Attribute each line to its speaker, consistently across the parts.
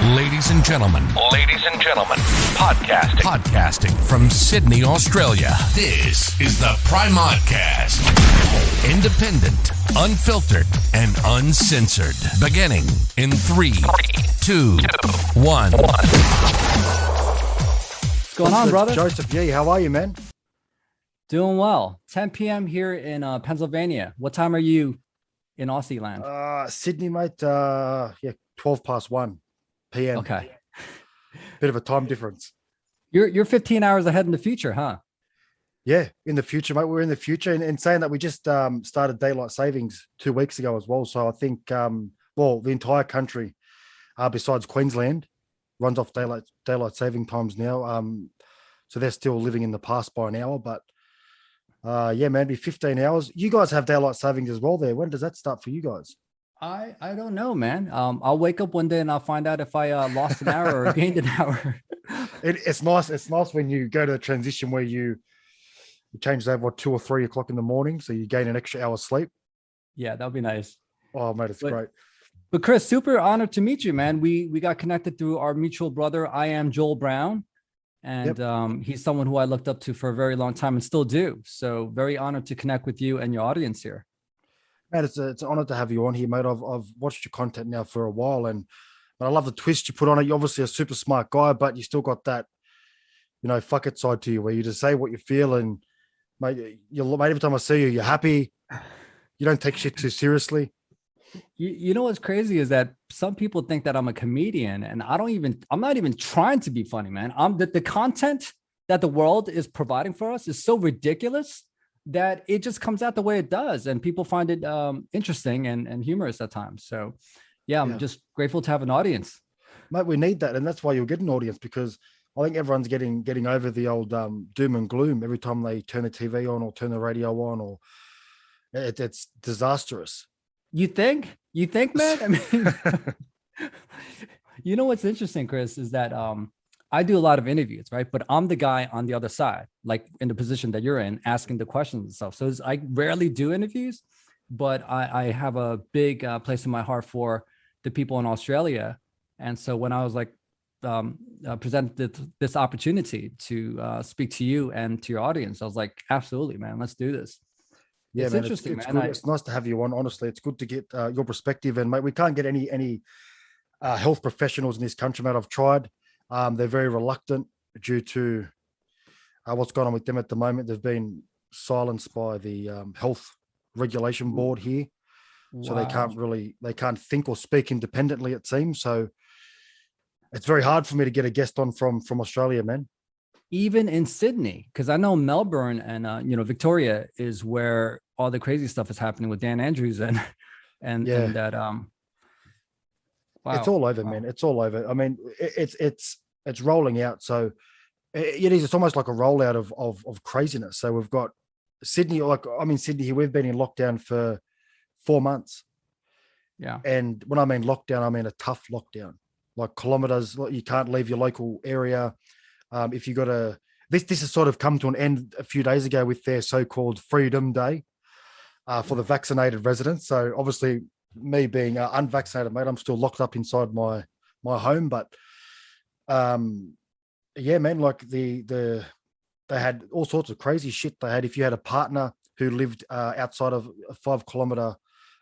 Speaker 1: Ladies and gentlemen, podcasting from Sydney, Australia. This is the Primodcast. Independent, unfiltered, and uncensored. Beginning in 3, 2, 1.
Speaker 2: What's going on, brother?
Speaker 3: Joseph Yee, how are you, man?
Speaker 2: Doing well. 10 p.m. here in Pennsylvania. What time are you in Aussie land?
Speaker 3: Sydney, mate. 12 past 1 p.m.
Speaker 2: Okay.
Speaker 3: Bit of a time difference.
Speaker 2: You're 15 hours ahead in the future, huh?
Speaker 3: Yeah, in the future, mate. We're in the future. And saying that we just started daylight savings 2 weeks ago as well. So I think, the entire country, besides Queensland, runs off daylight saving times now. So they're still living in the past by an hour. But, man, it'd be 15 hours. You guys have daylight savings as well there. When does that start for you guys?
Speaker 2: I don't know, man. I'll wake up one day and I'll find out if I lost an hour or gained an hour.
Speaker 3: It's nice. It's nice when you go to the transition where you change over 2 or 3 o'clock in the morning, so you gain an extra hour's sleep.
Speaker 2: Yeah, that'd be nice.
Speaker 3: Oh, mate, it's great.
Speaker 2: But Chris, super honored to meet you, man. We got connected through our mutual brother. I am Joel Brown, and he's someone who I looked up to for a very long time and still do. So very honored to connect with you and your audience here.
Speaker 3: Man, it's an honor to have you on here, mate. I've watched your content now for a while, and I love the twist you put on it. You're obviously a super smart guy, but you still got that, fuck it side to you, where you just say what you feel, and mate, every time I see you, you're happy. You don't take shit too seriously.
Speaker 2: You know what's crazy is that some people think that I'm a comedian, and I'm not even trying to be funny, man. The content that the world is providing for us is so ridiculous that it just comes out the way it does, and people find it interesting and humorous at times. So I'm just grateful to have an audience.
Speaker 3: Mate, we need that, and that's why you'll get an audience, because I think everyone's getting over the old doom and gloom every time they turn the TV on or turn the radio on, or it's disastrous.
Speaker 2: You think, man? I mean, you know what's interesting, Chris, is that I do a lot of interviews, right? But I'm the guy on the other side, like in the position that you're in, asking the questions and stuff. So I rarely do interviews, but I have a big place in my heart for the people in Australia. And so when I was presented this opportunity to speak to you and to your audience, I was like, absolutely, man, let's do this.
Speaker 3: Yeah,
Speaker 2: it's
Speaker 3: man,
Speaker 2: interesting,
Speaker 3: it's
Speaker 2: man.
Speaker 3: good. It's nice to have you on. Honestly, it's good to get your perspective. And mate, we can't get any health professionals in this country, mate. I've tried. They're very reluctant due to what's going on with them at the moment. They've been silenced by the health regulation board here. So they can't think or speak independently, it seems. So it's very hard for me to get a guest on from Australia, man.
Speaker 2: Even in Sydney, because I know Melbourne and Victoria is where all the crazy stuff is happening with Dan Andrews and that wow.
Speaker 3: It's all over, man. It's all over. I mean, it's rolling out. So it is. It's almost like a rollout of craziness. So we've got Sydney. I'm in Sydney here. We've been in lockdown for 4 months.
Speaker 2: Yeah.
Speaker 3: And when I mean lockdown, I mean a tough lockdown. Like kilometers. You can't leave your local area. If you got this has sort of come to an end a few days ago with their so-called Freedom Day for the vaccinated residents. So obviously, me being unvaccinated, mate, I'm still locked up inside my home. But man, like they had all sorts of crazy shit. They had, if you had a partner who lived outside of a 5 kilometer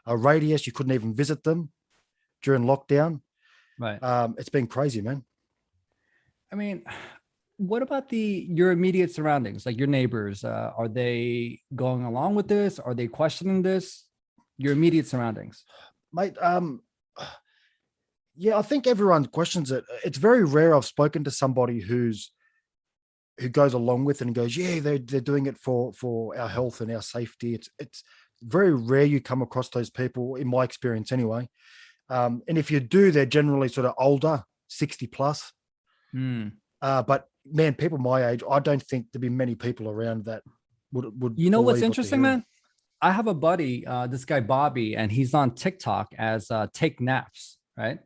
Speaker 3: radius, you couldn't even visit them during lockdown.
Speaker 2: Right.
Speaker 3: It's been crazy, man.
Speaker 2: I mean, what about your immediate surroundings, like your neighbors? Are they going along with this? Are they questioning this? Your immediate surroundings,
Speaker 3: mate. I think everyone questions it. It's very rare I've spoken to somebody who goes along with it and goes, yeah, they're doing it for our health and our safety. It's very rare you come across those people, in my experience anyway. And if you do, they're generally sort of older, 60 plus. But man, people my age, I don't think there'd be many people around that would.
Speaker 2: You know what's interesting, man? I have a buddy, this guy Bobby, and he's on TikTok as Take Naps, right?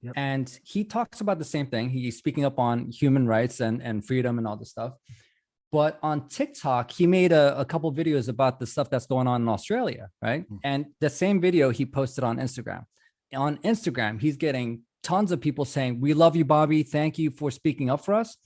Speaker 3: Yep.
Speaker 2: And he talks about the same thing. He's speaking up on human rights and freedom and all this stuff. But on TikTok, he made a couple videos about the stuff that's going on in Australia, right? And the same video he posted on Instagram. On Instagram, he's getting tons of people saying, "We love you, Bobby. Thank you for speaking up for us."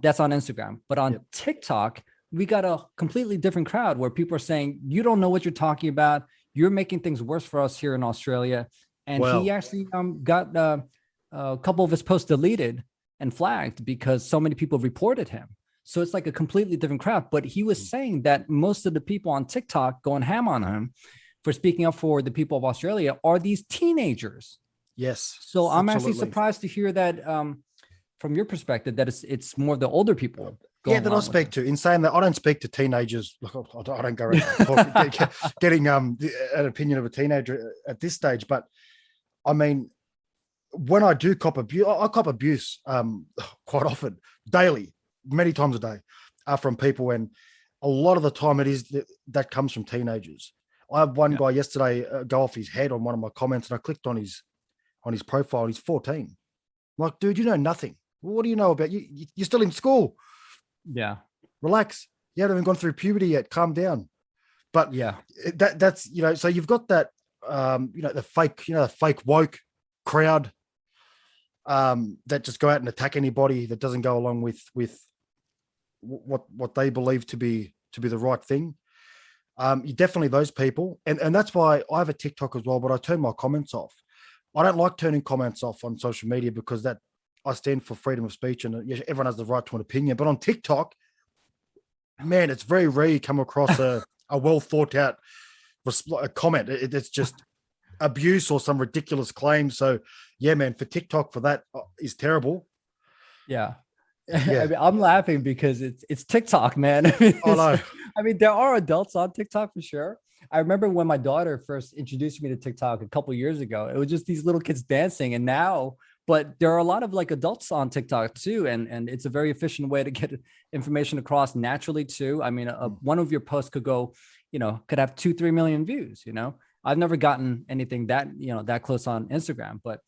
Speaker 2: That's on Instagram. But on TikTok, we got a completely different crowd where people are saying, "You don't know what you're talking about. You're making things worse for us here in Australia." And he actually got a couple of his posts deleted and flagged because so many people reported him. So it's like a completely different crowd. But he was saying that most of the people on TikTok going ham on him for speaking up for the people of Australia are these teenagers.
Speaker 3: Yes.
Speaker 2: So I'm actually surprised to hear that from your perspective, that it's more the older people.
Speaker 3: That I speak to. In saying that, I don't speak to teenagers. Look, I don't go around getting an opinion of a teenager at this stage. But I mean, when I do cop abuse, I cop abuse quite often, daily, many times a day, from people, and a lot of the time it is that comes from teenagers. I have one guy yesterday go off his head on one of my comments, and I clicked on his profile. He's 14. I'm like, dude, you know nothing. Well, what do you know about you? You're still in school.
Speaker 2: Yeah. Relax.
Speaker 3: You haven't even gone through puberty yet. Calm down. But that's, so you've got that, the fake woke crowd that just go out and attack anybody that doesn't go along with what they believe to be the right thing. You definitely those people. And that's why I have a TikTok as well, but I turn my comments off. I don't like turning comments off on social media because that I stand for freedom of speech, and everyone has the right to an opinion. But on TikTok, man, it's very rare you come across a well thought out comment. It's just abuse or some ridiculous claim. So yeah, man, for TikTok, for that is terrible.
Speaker 2: Yeah. I mean, I'm laughing because it's TikTok, man. I mean, there are adults on TikTok for sure. I remember when my daughter first introduced me to TikTok a couple years ago, it was just these little kids dancing, and now, but there are a lot of like adults on TikTok too. And it's a very efficient way to get information across naturally too. I mean, one of your posts could go, could have 2-3 million views, I've never gotten anything that, that close on Instagram, but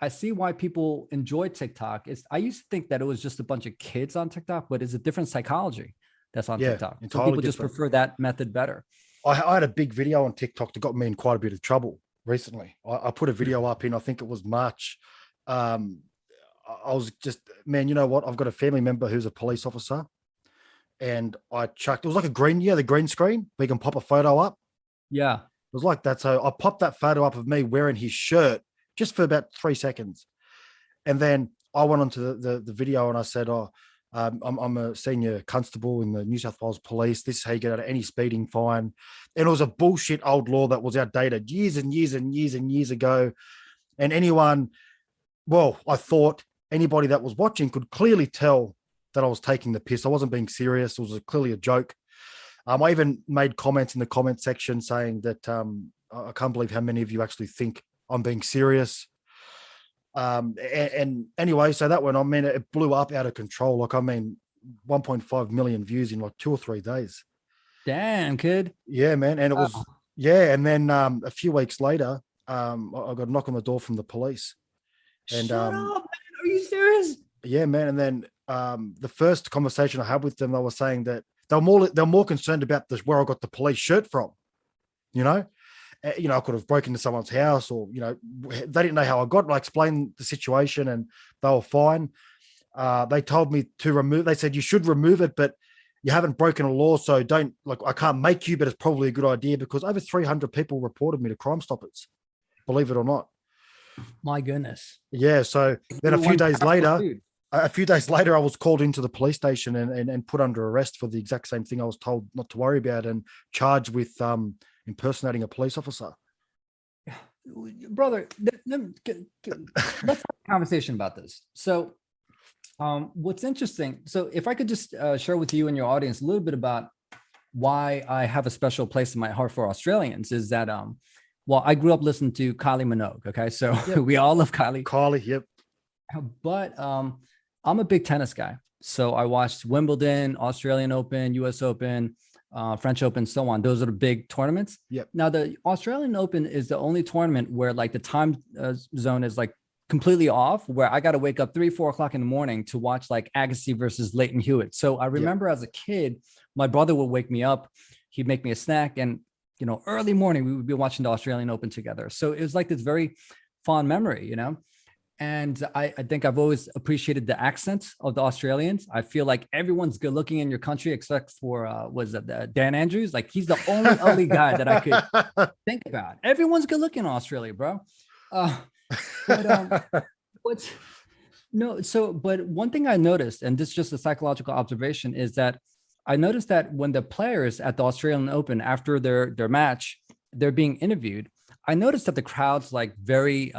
Speaker 2: I see why people enjoy TikTok. I used to think that it was just a bunch of kids on TikTok, but it's a different psychology that's on TikTok. So people just prefer that method better.
Speaker 3: I had a big video on TikTok that got me in quite a bit of trouble recently. I put a video up in, I think it was March. I was just, man, you know what? I've got a family member who's a police officer, and I chucked, it was like the green screen where you can pop a photo up. Yeah. It was like that. So I popped that photo up of me wearing his shirt just for about 3 seconds. And then I went onto the video and I said, I'm a senior constable in the New South Wales Police. This is how you get out of any speeding fine. And it was a bullshit old law that was outdated years and years and years and years ago. And I thought anybody that was watching could clearly tell that I was taking the piss. I wasn't being serious. It was clearly a joke. I even made comments in the comment section saying that I can't believe how many of you actually think I'm being serious. And anyway, so that went on, man, it blew up out of control. 1.5 million views in like 2 or 3 days.
Speaker 2: Damn, kid.
Speaker 3: Yeah, man. And it was, and then a few weeks later, I got a knock on the door from the police. And
Speaker 2: Shut up, man. Are you serious?
Speaker 3: Yeah, man. And then the first conversation I had with them, they were saying that they're more concerned about where I got the police shirt from. I could have broken into someone's house, or they didn't know how I got it. I explained the situation and they were fine. They told me to remove. They said you should remove it, but you haven't broken a law, so don't. I can't make you, but it's probably a good idea, because over 300 people reported me to Crime Stoppers. Believe it or not.
Speaker 2: My goodness.
Speaker 3: Yeah. So then a few days later, I was called into the police station and put under arrest for the exact same thing I was told not to worry about, and charged with impersonating a police officer.
Speaker 2: Brother, let's have a conversation about this. So what's interesting, so if I could just share with you and your audience a little bit about why I have a special place in my heart for Australians, is that I grew up listening to Kylie Minogue. Okay, so we all love Kylie.
Speaker 3: Yep.
Speaker 2: But I'm a big tennis guy, so I watched Wimbledon, Australian Open, US Open, French Open, so on. Those are the big tournaments.
Speaker 3: Yep.
Speaker 2: Now the Australian Open is the only tournament where like the time zone is like completely off, where I got to wake up 3-4 o'clock in the morning to watch like Agassi versus Leighton Hewitt. So I remember as a kid, my brother would wake me up, he'd make me a snack, and early morning we would be watching the Australian Open together. So it was like this very fond memory, And I think I've always appreciated the accent of the Australians. I feel like everyone's good looking in your country except for was it Dan Andrews? Like he's the only ugly guy that I could think about. Everyone's good looking in Australia, bro. But what's no, so but one thing I noticed, and this is just a psychological observation, is that I noticed that when the players at the Australian Open after their match, they're being interviewed. I noticed that the crowd's like very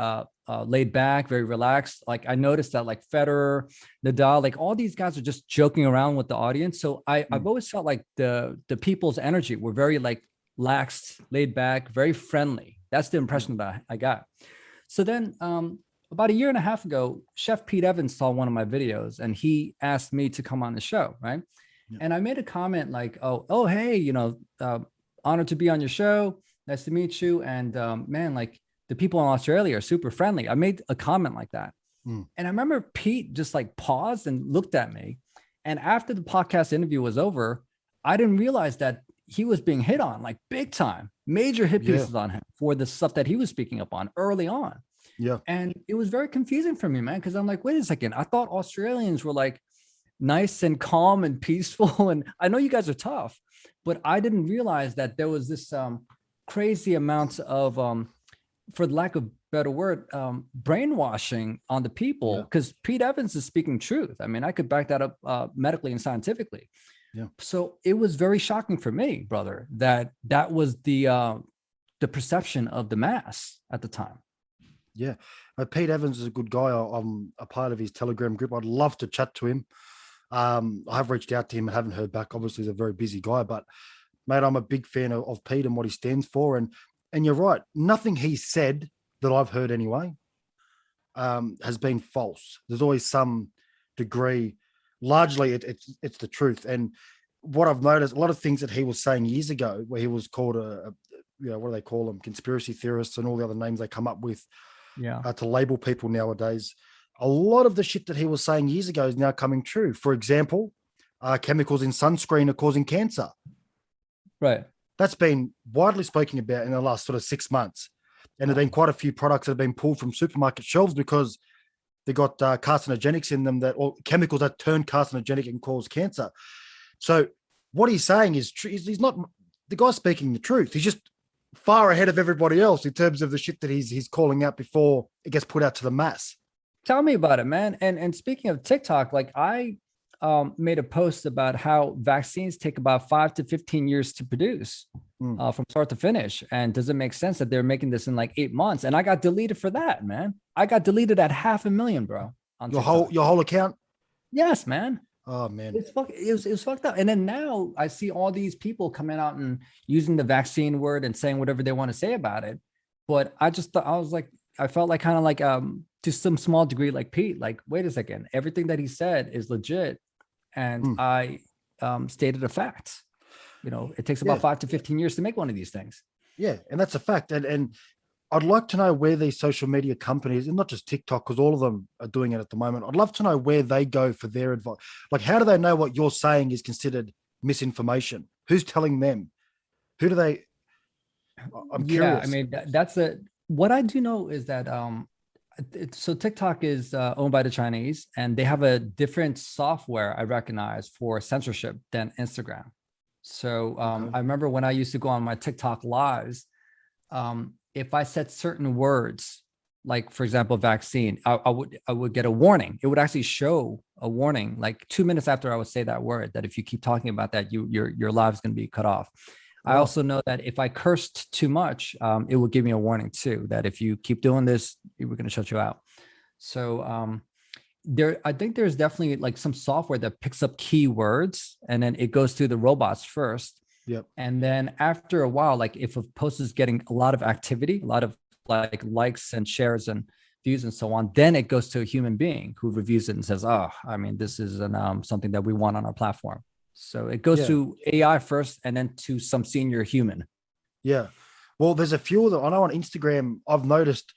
Speaker 2: laid back, very relaxed. Like I noticed that like Federer, Nadal, like all these guys are just joking around with the audience. So I've always felt like the people's energy were very like laxed, laid back, very friendly. That's the impression that I got. So then about a year and a half ago, Chef Pete Evans saw one of my videos and he asked me to come on the show, right? Yeah. And I made a comment like, oh, hey, you know, honored to be on your show. Nice to meet you. And man, like the people in Australia are super friendly. I made a comment like that. And I remember Pete just like paused and looked at me. And after the podcast interview was over, I didn't realize that he was being hit on like big time, major hit pieces on him for the stuff that he was speaking up on early on. Yeah. And it was very confusing for me, man, because I'm like, wait a second. I thought Australians were like nice and calm and peaceful. And I know you guys are tough, but I didn't realize that there was this crazy amounts of, for lack of better word, brainwashing on the people, because Pete Evans is speaking truth. I mean, I could back that up medically and scientifically. Yeah. So it was very shocking for me, brother, that was the perception of the mass at the time.
Speaker 3: Yeah. Pete Evans is a good guy. I'm a part of his Telegram group. I'd love to chat to him. I have reached out to him and haven't heard back. Obviously, he's a very busy guy, but mate, I'm a big fan of Pete and what he stands for. And you're right. Nothing he said that I've heard anyway has been false. There's always some degree. Largely, it's the truth. And what I've noticed, a lot of things that he was saying years ago, where he was called what do they call them? Conspiracy theorists and all the other names they come up with to label people nowadays. A lot of the shit that he was saying years ago is now coming true. For example, chemicals in sunscreen are causing cancer.
Speaker 2: Right.
Speaker 3: That's been widely spoken about in the last sort of 6 months. And there have been quite a few products that have been pulled from supermarket shelves because they got carcinogenics in them or chemicals that turn carcinogenic and cause cancer. So what he's saying is he's not the guy's speaking the truth. He's just far ahead of everybody else in terms of the shit that he's calling out before it gets put out to the mass.
Speaker 2: Tell me about it, man. And speaking of TikTok, like I made a post about how vaccines take about 5 to 15 years to produce from start to finish. And does it make sense that they're making this in like 8 months? And I got deleted for that, man. I got deleted at 500,000, bro. On
Speaker 3: your whole account?
Speaker 2: Yes, man.
Speaker 3: Oh man,
Speaker 2: it was fucked up. And then now I see all these people coming out and using the vaccine word and saying whatever they want to say about it. But I just thought, I felt like kind of like to some small degree like Pete, like, wait a second, everything that he said is legit. And I stated a fact. You know, it takes about 5 to 15 years to make one of these things.
Speaker 3: Yeah, and that's a fact. And I'd like to know where these social media companies, and not just TikTok, because all of them are doing it at the moment. I'd love to know where they go for their advice. Like, how do they know what you're saying is considered misinformation? Who's telling them? Who do they? I'm curious.
Speaker 2: Yeah, I mean, what I do know is that so TikTok is owned by the Chinese, and they have a different software I recognize for censorship than Instagram. So I remember when I used to go on my TikTok lives, if I said certain words, like for example, vaccine, I would get a warning. It would actually show a warning like 2 minutes after I would say that word, that if you keep talking about that, your live is going to be cut off. I also know that if I cursed too much, it will give me a warning too, that if you keep doing this, we're going to shut you out. So I think there's definitely like some software that picks up keywords and then it goes through the robots first.
Speaker 3: Yep.
Speaker 2: And then after a while, like if a post is getting a lot of activity, a lot of like likes and shares and views and so on, then it goes to a human being who reviews it and says, oh, I mean, this is something that we want on our platform. So it goes to AI first and then to some senior human.
Speaker 3: Yeah. Well, there's a few that I know on Instagram, I've noticed.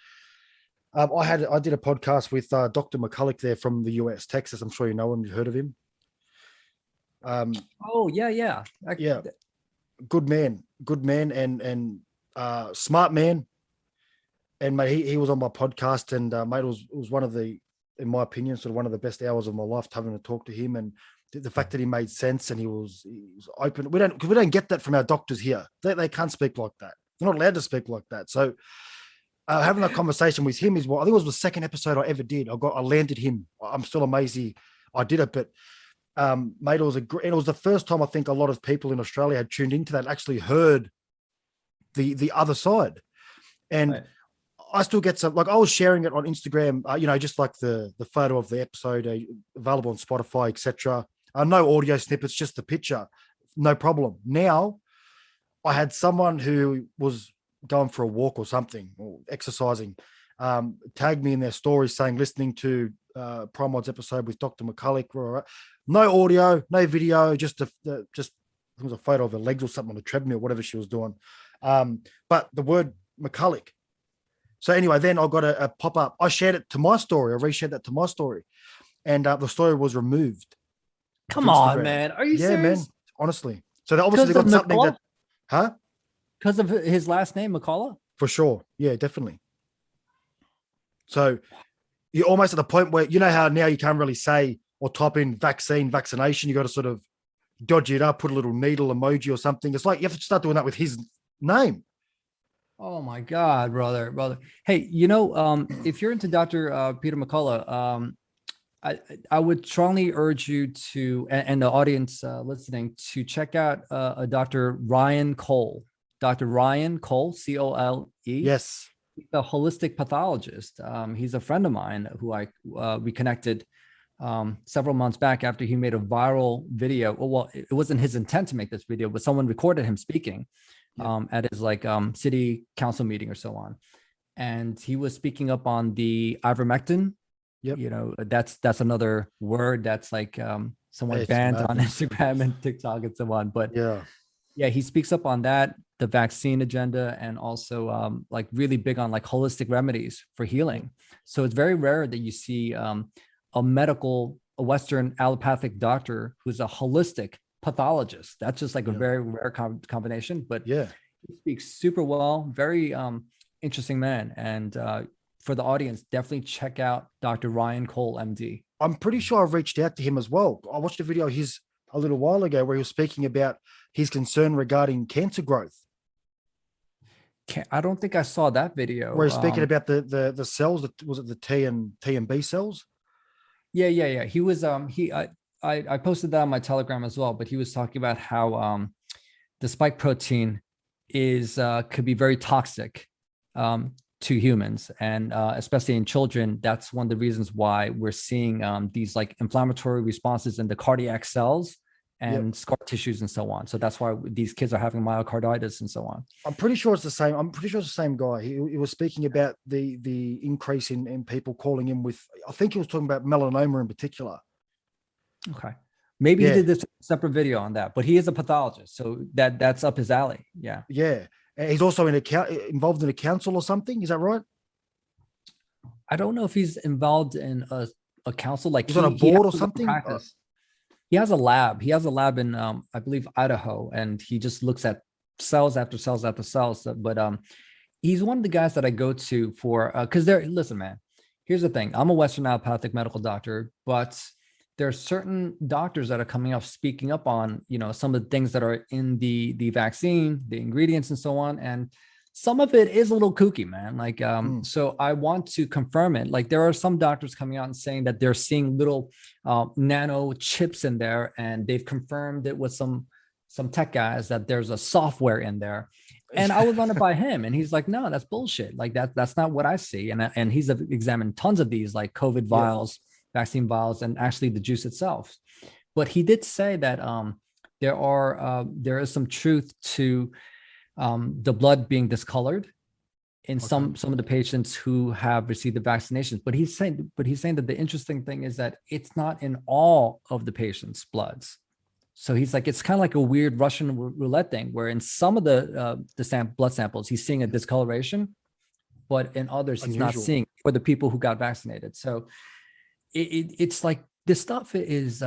Speaker 3: I did a podcast with Dr. McCulloch there from the US, Texas. I'm sure you know him. You've heard of him.
Speaker 2: Yeah.
Speaker 3: Good man and smart man. and mate, he was on my podcast, and mate, it was one of the, in my opinion, sort of one of the best hours of my life, having to talk to him, and the fact that he made sense and he was open. We don't get that from our doctors here. They can't speak like that. They're not allowed to speak like that. So having a conversation with him is what I think it was the second episode I ever did. I landed him. I'm still amazed I did it, but mate, it was the first time I think a lot of people in Australia had tuned into that, and actually heard the other side. And
Speaker 2: Right.
Speaker 3: I still get some, like I was sharing it on Instagram, just like the photo of the episode, available on Spotify, etc. No audio snippets, just the picture, no problem. Now, I had someone who was going for a walk or something, or exercising, tagged me in their stories saying, listening to Primod's episode with Dr. McCulloch, no audio, no video, just I think it was a photo of her legs or something on a treadmill, whatever she was doing. But the word McCulloch. So anyway, then I got a pop-up. I shared it to my story. I reshared that to my story. And the story was removed.
Speaker 2: Come on, man. Are you serious?
Speaker 3: Man. Honestly. So they obviously got something that, huh?
Speaker 2: Because of his last name, McCullough?
Speaker 3: For sure. Yeah, definitely. So you're almost at the point where, you know how now you can't really say or type in vaccination. You got to sort of dodge it up, put a little needle emoji or something. It's like you have to start doing that with his name.
Speaker 2: Oh my God, brother. Hey, if you're into Dr. Peter McCullough, I would strongly urge you to, and the audience listening, to check out a Dr. Ryan Cole. Dr. Ryan Cole, Cole.
Speaker 3: Yes.
Speaker 2: He's a holistic pathologist. He's a friend of mine who we connected several months back after he made a viral video. Well, it wasn't his intent to make this video, but someone recorded him speaking at his city council meeting or so on. And he was speaking up on the ivermectin.
Speaker 3: Yep.
Speaker 2: That's another word that's somewhat banned on Instagram and TikTok and so on. But yeah, he speaks up on that, the vaccine agenda, and also really big on holistic remedies for healing. So it's very rare that you see a Western allopathic doctor who's a holistic pathologist. That's just a very rare combination. But
Speaker 3: yeah,
Speaker 2: he speaks super well, very interesting man. And for the audience, definitely check out Dr. Ryan Cole, MD.
Speaker 3: I'm pretty sure I've reached out to him as well. I watched a video of his a little while ago where he was speaking about his concern regarding cancer growth.
Speaker 2: I don't think I saw that video.
Speaker 3: Where he's speaking about the cells, was it the T and B cells?
Speaker 2: Yeah. He was I posted that on my Telegram as well, but he was talking about how the spike protein could be very toxic to humans, and especially in children. That's one of the reasons why we're seeing these inflammatory responses in the cardiac cells and scar tissues and so on. So that's why these kids are having myocarditis and so on.
Speaker 3: I'm pretty sure it's the same. I'm pretty sure it's the same guy. He was speaking about the increase in people calling him with, I think he was talking about melanoma in particular.
Speaker 2: Okay. Maybe he did this separate video on that, but he is a pathologist. So that's up his alley. Yeah.
Speaker 3: Yeah. And he's also involved in a council or something. Is that right?
Speaker 2: I don't know if he's involved in a council.
Speaker 3: He's on a board or something.
Speaker 2: He has a lab. He has a lab in, I believe, Idaho, and he just looks at cells after cells after cells. But he's one of the guys that I go to for, because listen, man, here's the thing. I'm a Western allopathic medical doctor, but there are certain doctors that are coming up speaking up on, some of the things that are in the vaccine, the ingredients and so on. And some of it is a little kooky, man. So I want to confirm it. There are some doctors coming out and saying that they're seeing little nano chips in there, and they've confirmed it with some tech guys that there's a software in there. And I was run it by him, and he's like, no, that's bullshit. That's not what I see. And he's examined tons of these COVID vials, vaccine vials, and actually the juice itself. But he did say that there is some truth to the blood being discolored in some of the patients who have received the vaccinations. But he's saying that the interesting thing is that it's not in all of the patients' bloods. So he's like, it's kind of like a weird Russian roulette thing, where in some of the blood samples, he's seeing a discoloration, but in others, he's not seeing, for the people who got vaccinated. So it's like, this stuff is,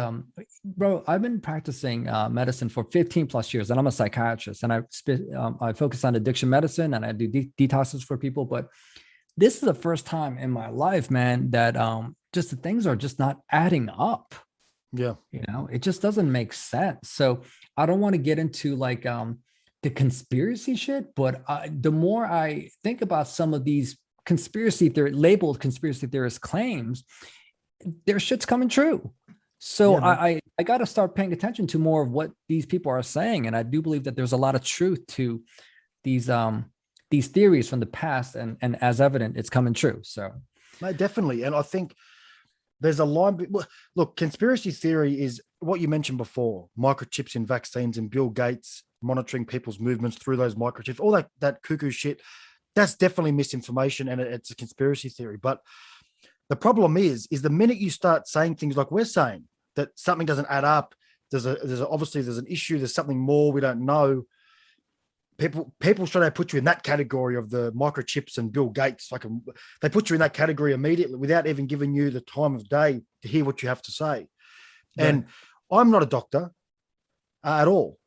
Speaker 2: bro, I've been practicing medicine for 15 plus years, and I'm a psychiatrist, and I focus on addiction medicine, and I do detoxes for people. But this is the first time in my life, man, that just the things are just not adding up.
Speaker 3: Yeah.
Speaker 2: It just doesn't make sense. So I don't want to get into like the conspiracy shit, but the more I think about some of these labeled conspiracy theorist claims, their shit's coming true. So I got to start paying attention to more of what these people are saying. And I do believe that there's a lot of truth to these theories from the past, and as evident, it's coming true. So
Speaker 3: no, definitely. And I think there's a line. Look, conspiracy theory is what you mentioned before, microchips in vaccines and Bill Gates monitoring people's movements through those microchips, all that cuckoo shit. That's definitely misinformation, and it's a conspiracy theory. But the problem is the minute you start saying things like we're saying, that something doesn't add up, obviously there's an issue, there's something more we don't know. People try to put you in that category of the microchips and Bill Gates. Like they put you in that category immediately without even giving you the time of day to hear what you have to say. Right. And I'm not a doctor at all,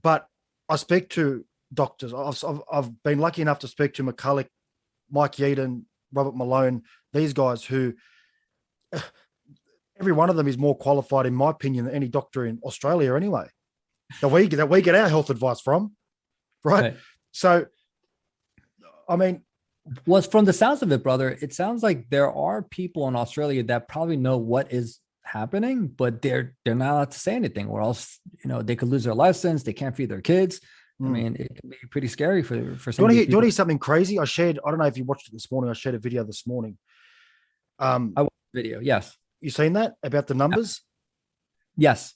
Speaker 3: but I speak to doctors. I've been lucky enough to speak to McCulloch, Mike Yeadon, Robert Malone, these guys who every one of them is more qualified, in my opinion, than any doctor in Australia anyway, that we get our health advice from. Right. So, I mean,
Speaker 2: well, from the sounds of it, brother, it sounds like there are people in Australia that probably know what is happening, but they're not allowed to say anything, or else, they could lose their license. They can't feed their kids. I mean, it can be pretty scary for some. Do you want to
Speaker 3: hear something crazy? I don't know if you watched it this morning. I shared a video this morning.
Speaker 2: I watched the video. Yes.
Speaker 3: You seen that about the numbers?
Speaker 2: Yes.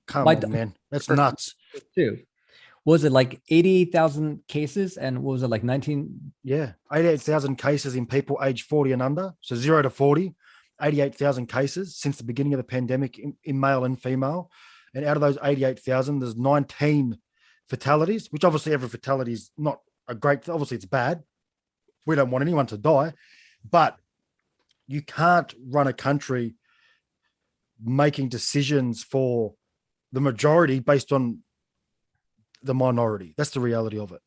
Speaker 3: Come on, man. That's nuts.
Speaker 2: Too. Was it like 88,000 cases, and what was it, like 19?
Speaker 3: Yeah, 88,000 cases in people aged 40 and under. So 0 to 40, 88,000 cases since the beginning of the pandemic in male and female. And out of those 88,000, there's 19 fatalities, which obviously every fatality is not a great, obviously it's bad. We don't want anyone to die, but you can't run a country making decisions for the majority based on the minority. That's the reality of it.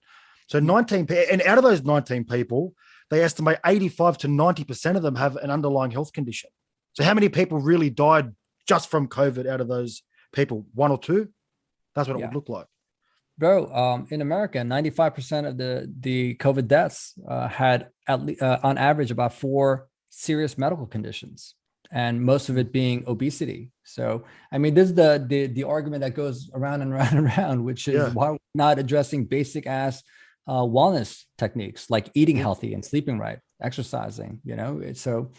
Speaker 3: So 19, and out of those 19 people, they estimate 85 to 90% of them have an underlying health condition. So how many people really died just from COVID out of those people? 1 or 2? That's what it would look like.
Speaker 2: Bro, in America, 95% of the COVID deaths had on average about 4 serious medical conditions, and most of it being obesity. So, I mean, this is the argument that goes around and around and around, which is why we're not addressing basic ass wellness techniques like eating healthy and sleeping right, exercising. So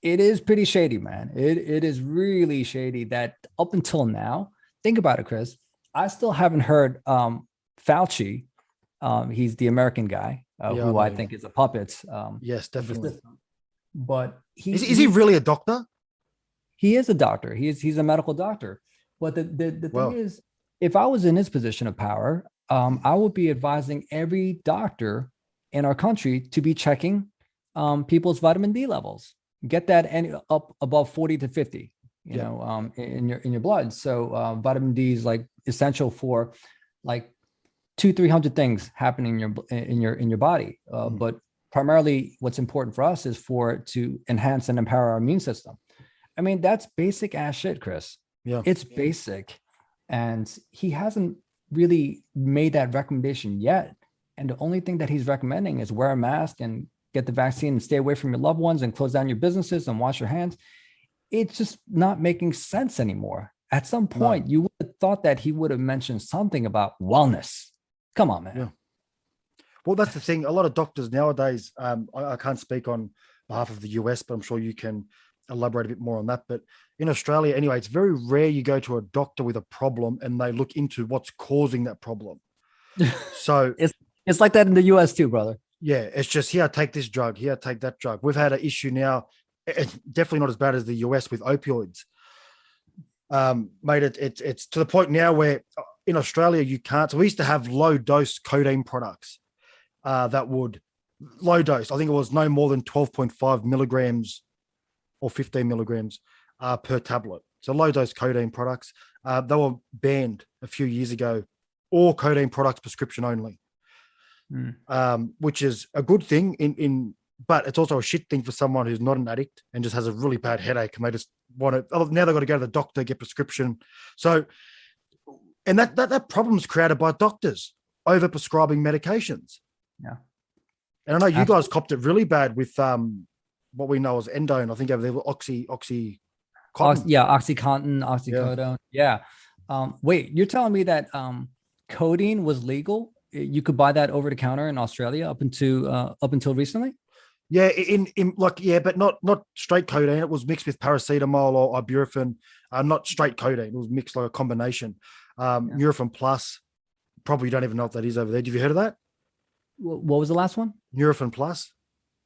Speaker 2: it is pretty shady, man. It is really shady that up until now, think about it, Chris. I still haven't heard Fauci. He's the American guy who I think is a puppet.
Speaker 3: Yes, definitely.
Speaker 2: But
Speaker 3: is he really a doctor?
Speaker 2: He is a doctor. He's a medical doctor. But the thing is, if I was in his position of power, I would be advising every doctor in our country to be checking people's vitamin D levels. Get that up above 40 to 50. In your blood. So vitamin D is like essential for like 200-300 things happening in your body. But primarily, what's important for us is for it to enhance and empower our immune system. I mean, that's basic ass shit, Chris. Yeah, it's basic, and he hasn't really made that recommendation yet. And the only thing that he's recommending is wear a mask and get the vaccine and stay away from your loved ones and close down your businesses and wash your hands. It's just not making sense anymore. At some point, you would have thought that he would have mentioned something about wellness. Come on, man.
Speaker 3: Yeah. Well, that's the thing. A lot of doctors nowadays, I can't speak on behalf of the US, but I'm sure you can elaborate a bit more on that. But in Australia, anyway, it's very rare you go to a doctor with a problem and they look into what's causing that problem. So
Speaker 2: it's like that in the US too, brother.
Speaker 3: Yeah, it's just here, take this drug, here, take that drug. We've had an issue now. It's definitely not as bad as the US with opioids. Mate, it's to the point now where in Australia you can't. So we used to have low dose codeine products that would low dose. I think it was no more than 12.5 milligrams or 15 milligrams per tablet. So low dose codeine products. They were banned a few years ago. All codeine products prescription only, which is a good thing in but it's also a shit thing for someone who's not an addict and just has a really bad headache and they just want to, oh, now they've got to go to the doctor, get prescription. So, and that problem's created by doctors over prescribing medications.
Speaker 2: Yeah.
Speaker 3: And I know you guys copped it really bad with what we know as endone. I think over there, Oxycontin.
Speaker 2: Oxycodone. Yeah. Wait, you're telling me that codeine was legal? You could buy that over the counter in Australia up until recently?
Speaker 3: Yeah, but not straight codeine. It was mixed with paracetamol or ibuprofen. Not straight codeine. It was mixed like a combination. Nurofen Plus. Probably don't even know what that is over there. Have you heard of that?
Speaker 2: What was the last one?
Speaker 3: Nurofen Plus.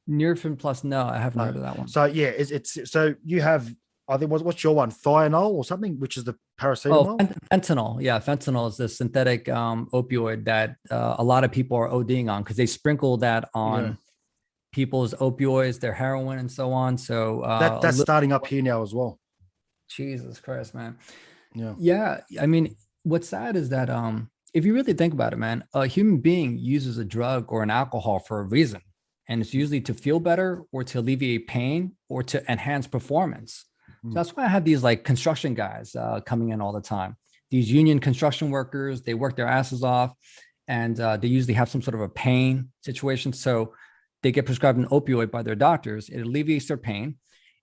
Speaker 2: Nurofen Plus. No, I haven't heard of that one.
Speaker 3: So yeah, it's so you have, I think, what's your one? Thianol or something, which is the paracetamol?
Speaker 2: Oh, fentanyl. Yeah, fentanyl is the synthetic opioid that a lot of people are ODing on because they sprinkle that on people's opioids, their heroin, and so on. So
Speaker 3: that's starting up here now as well.
Speaker 2: Jesus Christ, man.
Speaker 3: Yeah.
Speaker 2: I mean, what's sad is that if you really think about it, man, a human being uses a drug or an alcohol for a reason, and it's usually to feel better or to alleviate pain or to enhance performance. So that's why I have these like construction guys coming in all the time. These union construction workers, they work their asses off, and they usually have some sort of a pain situation. So they get prescribed an opioid by their doctors. It alleviates their pain.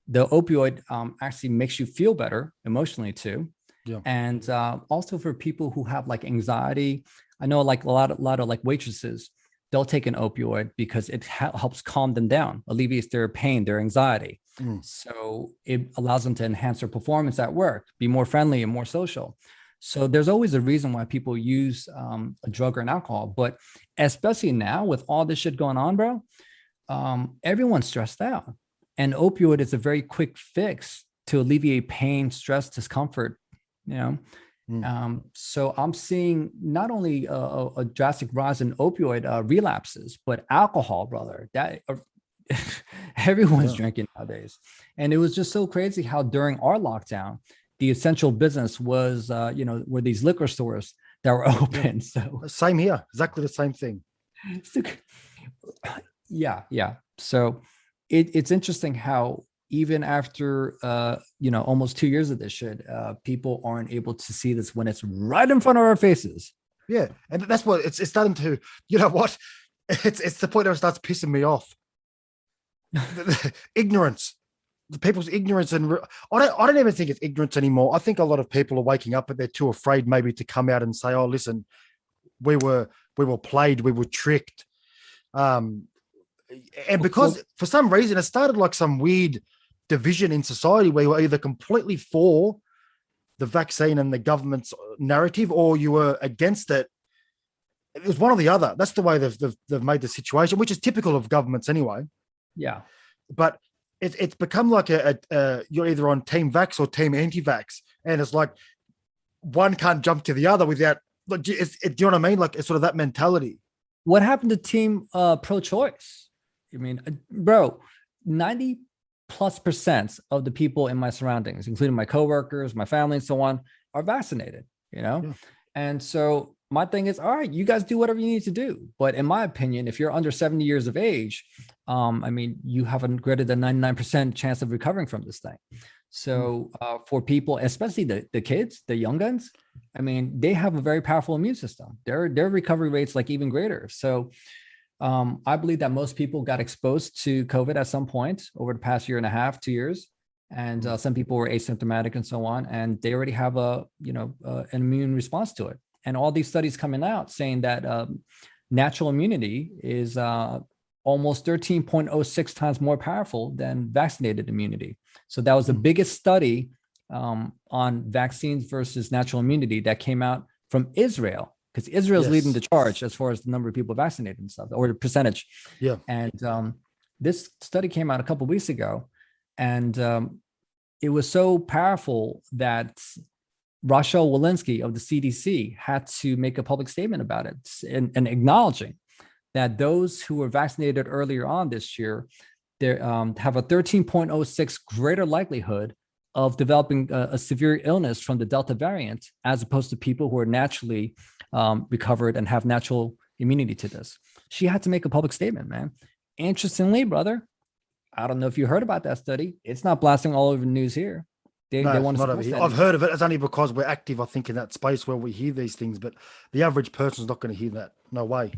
Speaker 2: The opioid actually makes you feel better emotionally too.
Speaker 3: Yeah.
Speaker 2: And also for people who have like anxiety, I know like a lot of like waitresses, they'll take an opioid because it helps calm them down, alleviates their pain, their anxiety. So it allows them to enhance their performance at work, be more friendly and more social. So there's always a reason why people use a drug or an alcohol, but especially now with all this shit going on, bro, everyone's stressed out, and opioid is a very quick fix to alleviate pain, stress, discomfort, you know? So I'm seeing not only a drastic rise in opioid relapses, but alcohol, brother, that everyone's drinking nowadays. And it was just so crazy how during our lockdown, the essential business was, were these liquor stores that were open. So
Speaker 3: same here, exactly the same thing.
Speaker 2: Yeah. So it's interesting how even after, almost 2 years of this shit, people aren't able to see this when it's right in front of our faces.
Speaker 3: Yeah. And that's what it's starting to, you know what? It's the point where it starts pissing me off. Ignorance, the people's ignorance. And I don't even think it's ignorance anymore. I think a lot of people are waking up, but they're too afraid maybe to come out and say, oh, listen, we were played, we were tricked. And because for some reason it started like some weird division in society where you were either completely for the vaccine and the government's narrative or you were against it. It was one or the other. That's the way they've made the situation, which is typical of governments anyway.
Speaker 2: Yeah. But
Speaker 3: it's become like you're either on team vax or team anti-vax. And it's like one can't jump to the other without, do you know what I mean? Like it's sort of that mentality.
Speaker 2: What happened to team pro-choice? I mean, bro, 90+% of the people in my surroundings, including my coworkers, my family, and so on, are vaccinated, Yeah. And so my thing is, all right, you guys do whatever you need to do. But in my opinion, if you're under 70 years of age, you have a greater than 99% chance of recovering from this thing. So for people, especially the kids, the young guns, they have a very powerful immune system. Their recovery rate's like even greater. So I believe that most people got exposed to COVID at some point over the past year and a half, 2 years. And some people were asymptomatic and so on, and they already have an immune response to it. And all these studies coming out saying that natural immunity is almost 13.06 times more powerful than vaccinated immunity. So that was the biggest study on vaccines versus natural immunity that came out from Israel, because Israel's leading the charge as far as the number of people vaccinated and stuff, or the percentage.
Speaker 3: Yeah.
Speaker 2: And this study came out a couple of weeks ago, and it was so powerful that Rochelle Walensky of the CDC had to make a public statement about it and acknowledging that those who were vaccinated earlier on this year, they have a 13.06 greater likelihood of developing a severe illness from the Delta variant, as opposed to people who are naturally recovered and have natural immunity to this. She had to make a public statement, man. Interestingly, brother, I don't know if you heard about that study. It's not blasting all over the news here. They
Speaker 3: No,
Speaker 2: want to
Speaker 3: not over
Speaker 2: suppress
Speaker 3: here.
Speaker 2: that.
Speaker 3: I've heard of it. It's only because we're active, I think, in that space where we hear these things. But the average person's not going to hear that. No way.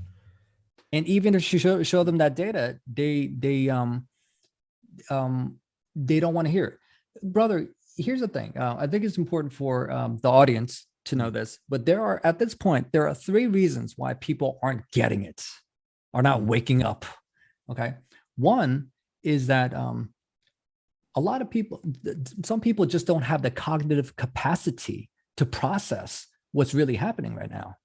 Speaker 2: And even if you show them that data, they don't want to hear it. Brother, here's the thing. I think it's important for the audience to know this, but at this point, there are 3 reasons why people aren't getting it, are not waking up. Okay. One is that a lot of people, some people just don't have the cognitive capacity to process what's really happening right now.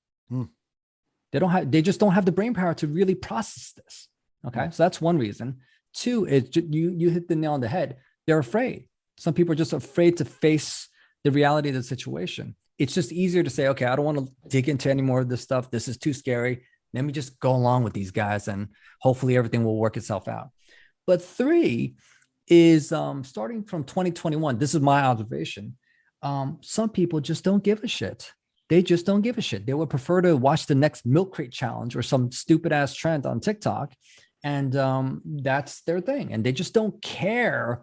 Speaker 2: They just don't have the brain power to really process this. Okay. So that's one reason. 2 is you hit the nail on the head. They're afraid. Some people are just afraid to face the reality of the situation. It's just easier to say, okay, I don't want to dig into any more of this stuff. This is too scary. Let me just go along with these guys and hopefully everything will work itself out. But 3 is starting from 2021. This is my observation. Some people just don't give a shit. They just don't give a shit. They would prefer to watch the next milk crate challenge or some stupid ass trend on TikTok. And that's their thing. And they just don't care.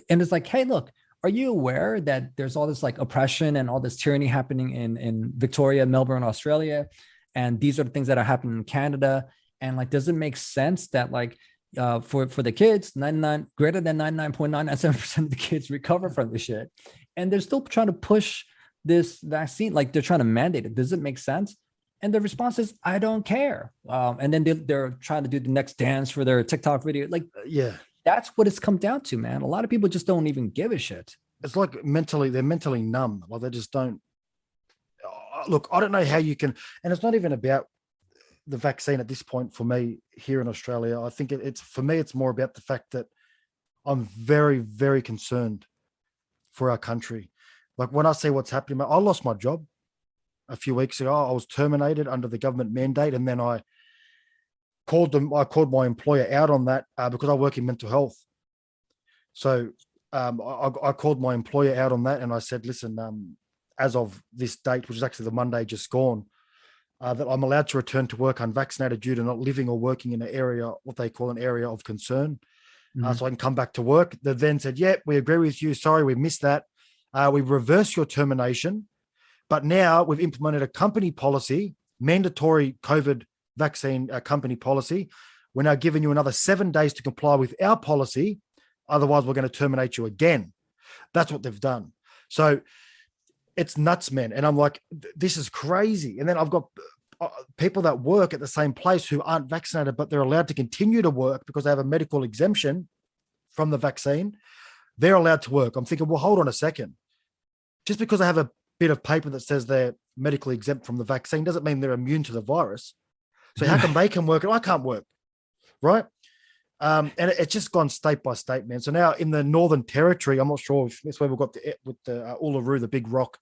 Speaker 2: And it's like, hey, look, are you aware that there's all this like oppression and all this tyranny happening in Victoria, Melbourne, Australia? And these are the things that are happening in Canada. And like, does it make sense that like for the kids, greater than 99.997% of the kids recover from this shit? And they're still trying to push this vaccine, like they're trying to mandate it. Does it make sense? And the response is, I don't care. And then they're trying to do the next dance for their TikTok video. Like,
Speaker 3: Yeah.
Speaker 2: That's what it's come down to, man. A lot of people just don't even give a shit.
Speaker 3: It's like they're mentally numb. Like they just don't. Look, I don't know how you can, and it's not even about the vaccine at this point for me here in Australia. I think for me, it's more about the fact that I'm very, very concerned for our country. Like when I see what's happening, I lost my job a few weeks ago. I was terminated under the government mandate, and then I called my employer out on that because I work in mental health. So I called my employer out on that, and I said, listen, as of this date, which is actually the Monday just gone, that I'm allowed to return to work unvaccinated due to not living or working in an area, what they call an area of concern. So I can come back to work. They then said, yeah, we agree with you. Sorry, we missed that. We reversed your termination, but now we've implemented a company policy, mandatory COVID vaccine company policy. We're now giving you another 7 days to comply with our policy. Otherwise, we're going to terminate you again. That's what they've done. So it's nuts, man. And I'm like, this is crazy. And then I've got people that work at the same place who aren't vaccinated, but they're allowed to continue to work because they have a medical exemption from the vaccine. They're allowed to work. I'm thinking, well, hold on a second. Just because I have a bit of paper that says they're medically exempt from the vaccine doesn't mean they're immune to the virus. So how come they can work and I can't work, right? And it's just gone state by state, man. So now in the Northern Territory, I'm not sure if that's where we've got with the Uluru, the big rock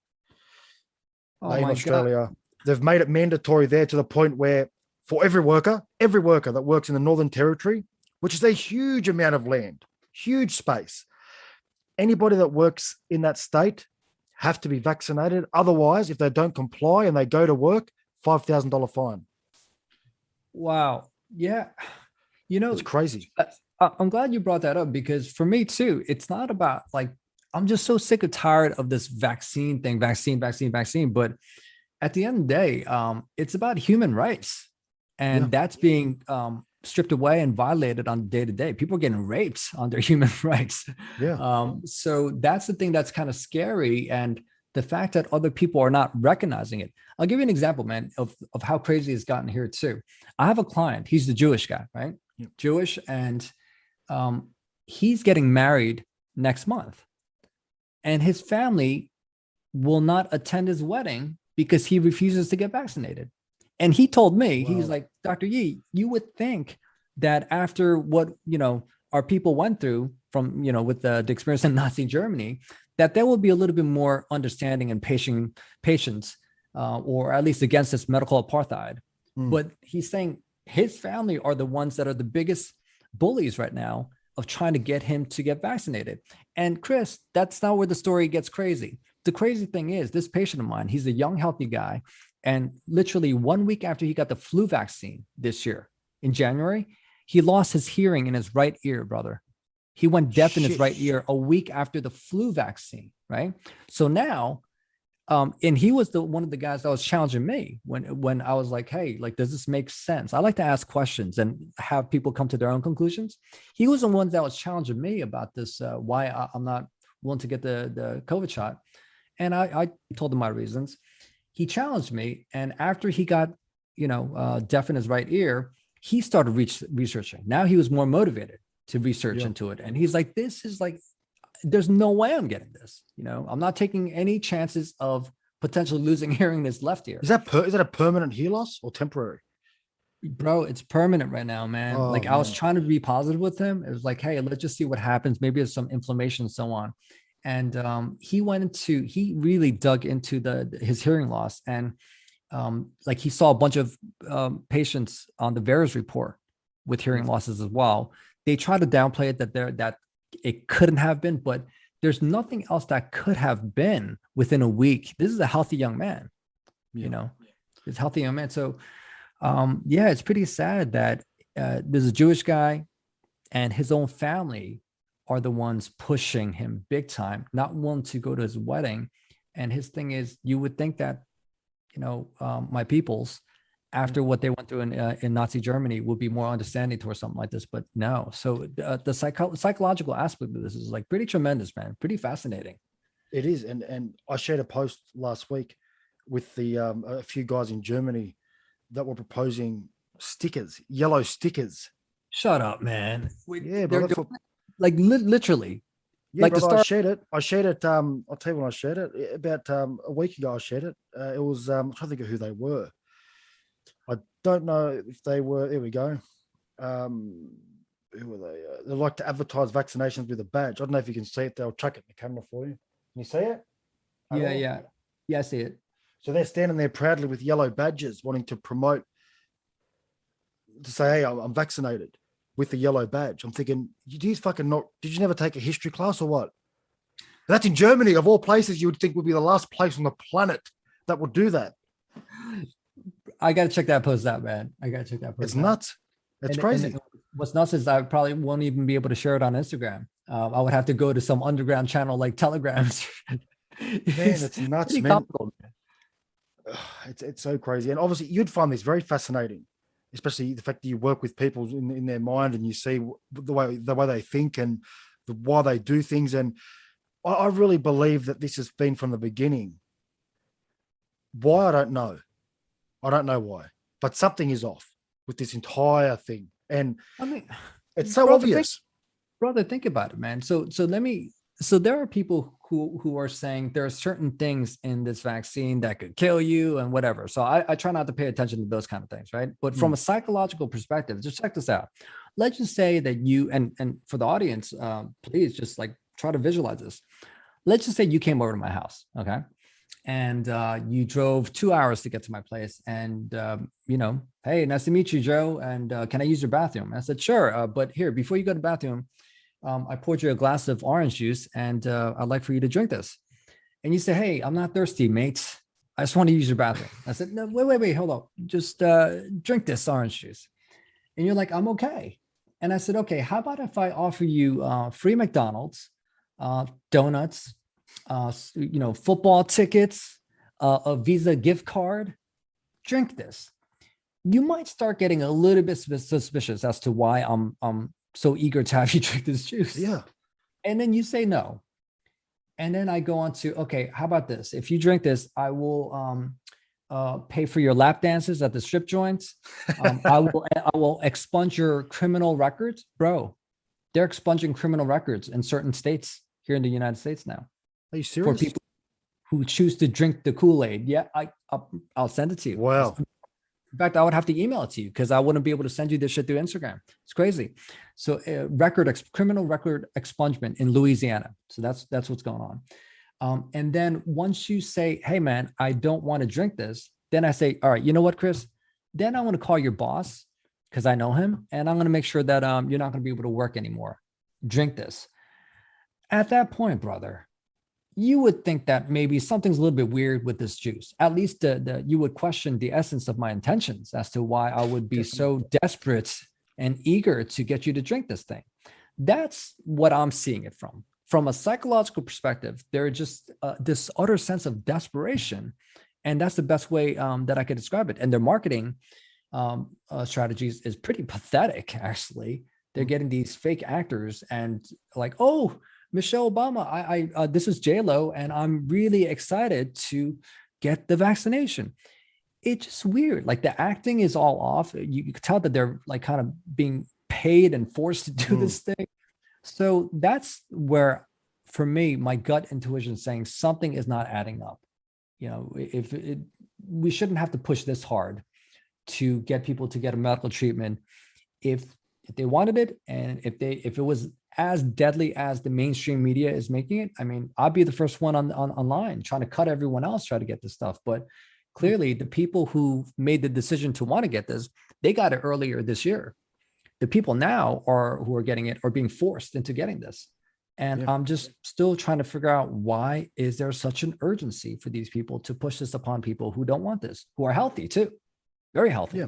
Speaker 3: in Australia. God. They've made it mandatory there to the point where for every worker that works in the Northern Territory, which is a huge amount of land, huge space, anybody that works in that state have to be vaccinated. Otherwise, if they don't comply and they go to work, $5,000 fine.
Speaker 2: Wow. Yeah. You know,
Speaker 3: it's crazy.
Speaker 2: I'm glad you brought that up because for me too, it's not about like, I'm just so sick and tired of this vaccine thing, vaccine. But at the end of the day, it's about human rights and that's being stripped away and violated on day to day. People are getting raped on their human rights.
Speaker 3: Yeah.
Speaker 2: So that's the thing that's kind of scary. And the fact that other people are not recognizing it. I'll give you an example, man, of how crazy it's gotten here too. I have a client, he's the Jewish guy, right?
Speaker 3: Yep.
Speaker 2: Jewish. And he's getting married next month. And his family will not attend his wedding because he refuses to get vaccinated. And he told me,
Speaker 3: wow.
Speaker 2: He's like, Dr. Yi, you would think that after what, our people went through from, with the experience in Nazi Germany, that there will be a little bit more understanding and patience, or at least against this medical apartheid. But he's saying his family are the ones that are the biggest bullies right now of trying to get him to get vaccinated. And Chris, that's not where the story gets crazy. The crazy thing is this patient of mine, he's a young, healthy guy. And literally 1 week after he got the flu vaccine this year in January, He lost his hearing in his right ear, brother. He went deaf in his
Speaker 3: Shit.
Speaker 2: right ear a week after the flu vaccine, right? So now, and he was one of the guys that was challenging me when I was like, hey, like, does this make sense? I like to ask questions and have people come to their own conclusions. He was the one that was challenging me about this, why I'm not willing to get the COVID shot. And I told him my reasons. He challenged me. And after he got, deaf in his right ear, he started researching. Now he was more motivated to research into it. And he's like, this is like, there's no way I'm getting this. I'm not taking any chances of potentially losing hearing in his left ear.
Speaker 3: Is that a permanent hear loss or temporary?
Speaker 2: Bro, it's permanent right now, man.
Speaker 3: Oh,
Speaker 2: I was trying to be positive with him. It was like, hey, let's just see what happens. Maybe there's some inflammation and so on. And he really dug into his hearing loss. And like he saw a bunch of patients on the VAERS report with hearing losses as well. They try to downplay it that it couldn't have been, but there's nothing else that could have been within a week. This is a healthy young man, it's a healthy young man. So it's pretty sad that there's a Jewish guy and his own family are the ones pushing him big time, not willing to go to his wedding. And his thing is, you would think that, my peoples, after what they went through in Nazi Germany, would be more understanding towards something like this, but no. So the psychological aspect of this is like pretty tremendous, man. Pretty fascinating.
Speaker 3: It is. And I shared a post last week with a few guys in Germany that were proposing stickers, yellow stickers.
Speaker 2: Shut up, man.
Speaker 3: Brother,
Speaker 2: literally.
Speaker 3: Yeah, like brother, I shared it. I'll tell you when I shared it. About a week ago, I shared it. It was, I'm trying to think of who they were. I don't know if they were, here we go. Who were they? They like to advertise vaccinations with a badge. I don't know if you can see it. They'll chuck it in the camera for you. Can you see it?
Speaker 2: Yeah, I see it.
Speaker 3: So they're standing there proudly with yellow badges, wanting to promote, to say, hey, I'm vaccinated with the yellow badge. I'm thinking, did you never take a history class or what? That's in Germany, of all places you would think would be the last place on the planet that would do that.
Speaker 2: I got to check that post out, man.
Speaker 3: It's nuts. It's crazy.
Speaker 2: And what's nuts is I probably won't even be able to share it on Instagram. I would have to go to some underground channel like Telegrams.
Speaker 3: Man, it's nuts, man. It's so crazy. And obviously you'd find this very fascinating, especially the fact that you work with people in their mind and you see the way they think and why they do things. And I really believe that this has been from the beginning. Why? I don't know. I don't know why, but something is off with this entire thing. And I mean, it's so obvious.
Speaker 2: Brother, think about it, man. So there are people who are saying there are certain things in this vaccine that could kill you and whatever. So I try not to pay attention to those kind of things, right? But from a psychological perspective, just check this out. Let's just say that you, and for the audience, please just like try to visualize this. Let's just say you came over to my house, okay? And you drove 2 hours to get to my place. And, hey, nice to meet you, Joe. And can I use your bathroom? I said, sure. But here, before you go to the bathroom, I poured you a glass of orange juice and I'd like for you to drink this. And you say, hey, I'm not thirsty, mate. I just want to use your bathroom. I said, no, wait, hold up. Just drink this orange juice. And you're like, I'm okay. And I said, okay, how about if I offer you free McDonald's, donuts, football tickets, a Visa gift card? Drink this. You might start getting a little bit suspicious as to why I'm so eager to have you drink this juice.
Speaker 3: Yeah.
Speaker 2: And then you say no. And then I go on to, okay, how about this? If you drink this, I will pay for your lap dances at the strip joints. I will expunge your criminal records. Bro, they're expunging criminal records in certain states here in the United States now.
Speaker 3: Are you serious?
Speaker 2: For people who choose to drink the Kool-Aid. Yeah, I'll send it to you.
Speaker 3: Wow.
Speaker 2: In fact, I would have to email it to you because I wouldn't be able to send you this shit through Instagram. It's crazy. So criminal record expungement in Louisiana. So that's what's going on. And then once you say, hey, man, I don't want to drink this, then I say, all right, you know what, Chris? Then I want to call your boss because I know him. And I'm going to make sure that you're not going to be able to work anymore. Drink this. At that point, brother, you would think that maybe something's a little bit weird with this juice. At least you would question the essence of my intentions as to why I would be so desperate and eager to get you to drink this thing. That's what I'm seeing it from. From a psychological perspective, they're just this utter sense of desperation. And that's the best way that I could describe it. And their marketing strategies is pretty pathetic, actually. They're getting these fake actors and like, oh, Michelle Obama, I this is J-Lo, and I'm really excited to get the vaccination. It's just weird. Like the acting is all off. You can tell that they're like kind of being paid and forced to do this thing. So that's where, for me, my gut intuition is saying something is not adding up. You know, we shouldn't have to push this hard to get people to get a medical treatment if they wanted it, and if it was as deadly as the mainstream media is making it. I mean, I'll be the first one online trying to cut everyone else try to get this stuff. But clearly, the people who made the decision to want to get this, they got it earlier this year. The people now who are getting it are being forced into getting this. And I'm just still trying to figure out, why is there such an urgency for these people to push this upon people who don't want this, who are healthy too, very healthy.
Speaker 3: Yeah,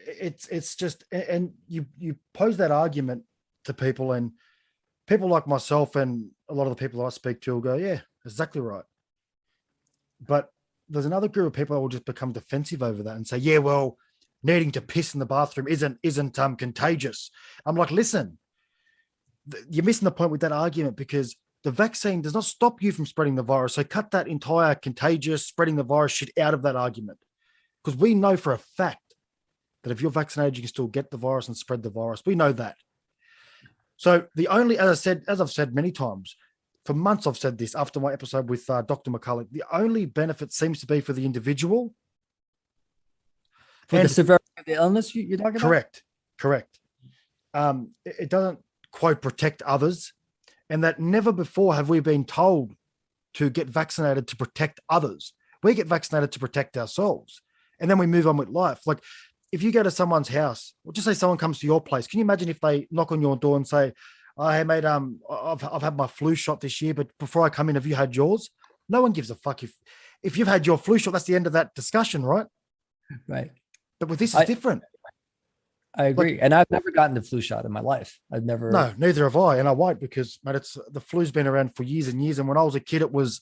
Speaker 3: it's just, and you pose that argument to people, and people like myself and a lot of the people that I speak to will go, yeah, exactly right. But there's another group of people that will just become defensive over that and say, yeah, well, needing to piss in the bathroom isn't contagious. I'm like, listen, you're missing the point with that argument, because the vaccine does not stop you from spreading the virus. So cut that entire contagious spreading the virus shit out of that argument, because we know for a fact that if you're vaccinated, you can still get the virus and spread the virus. We know that. So the only, as I've said many times, for months I've said this after my episode with Dr. McCullough, the only benefit seems to be for the individual.
Speaker 2: For the severity of the illness you're talking about?
Speaker 3: Correct. It doesn't quote protect others, and that never before have we been told to get vaccinated to protect others. We get vaccinated to protect ourselves, and then we move on with life. Like if you go to someone's house, or just say someone comes to your place, can you imagine if they knock on your door and say, oh, hey mate, I've had my flu shot this year, but before I come in, have you had yours? No one gives a fuck if you've had your flu shot. That's the end of that discussion, right?
Speaker 2: Right.
Speaker 3: But with this, it's different.
Speaker 2: I agree. And I've never gotten the flu shot in my life. I've never.
Speaker 3: No, neither have I. And I won't, because, mate, the flu's been around for years and years. And when I was a kid, it was,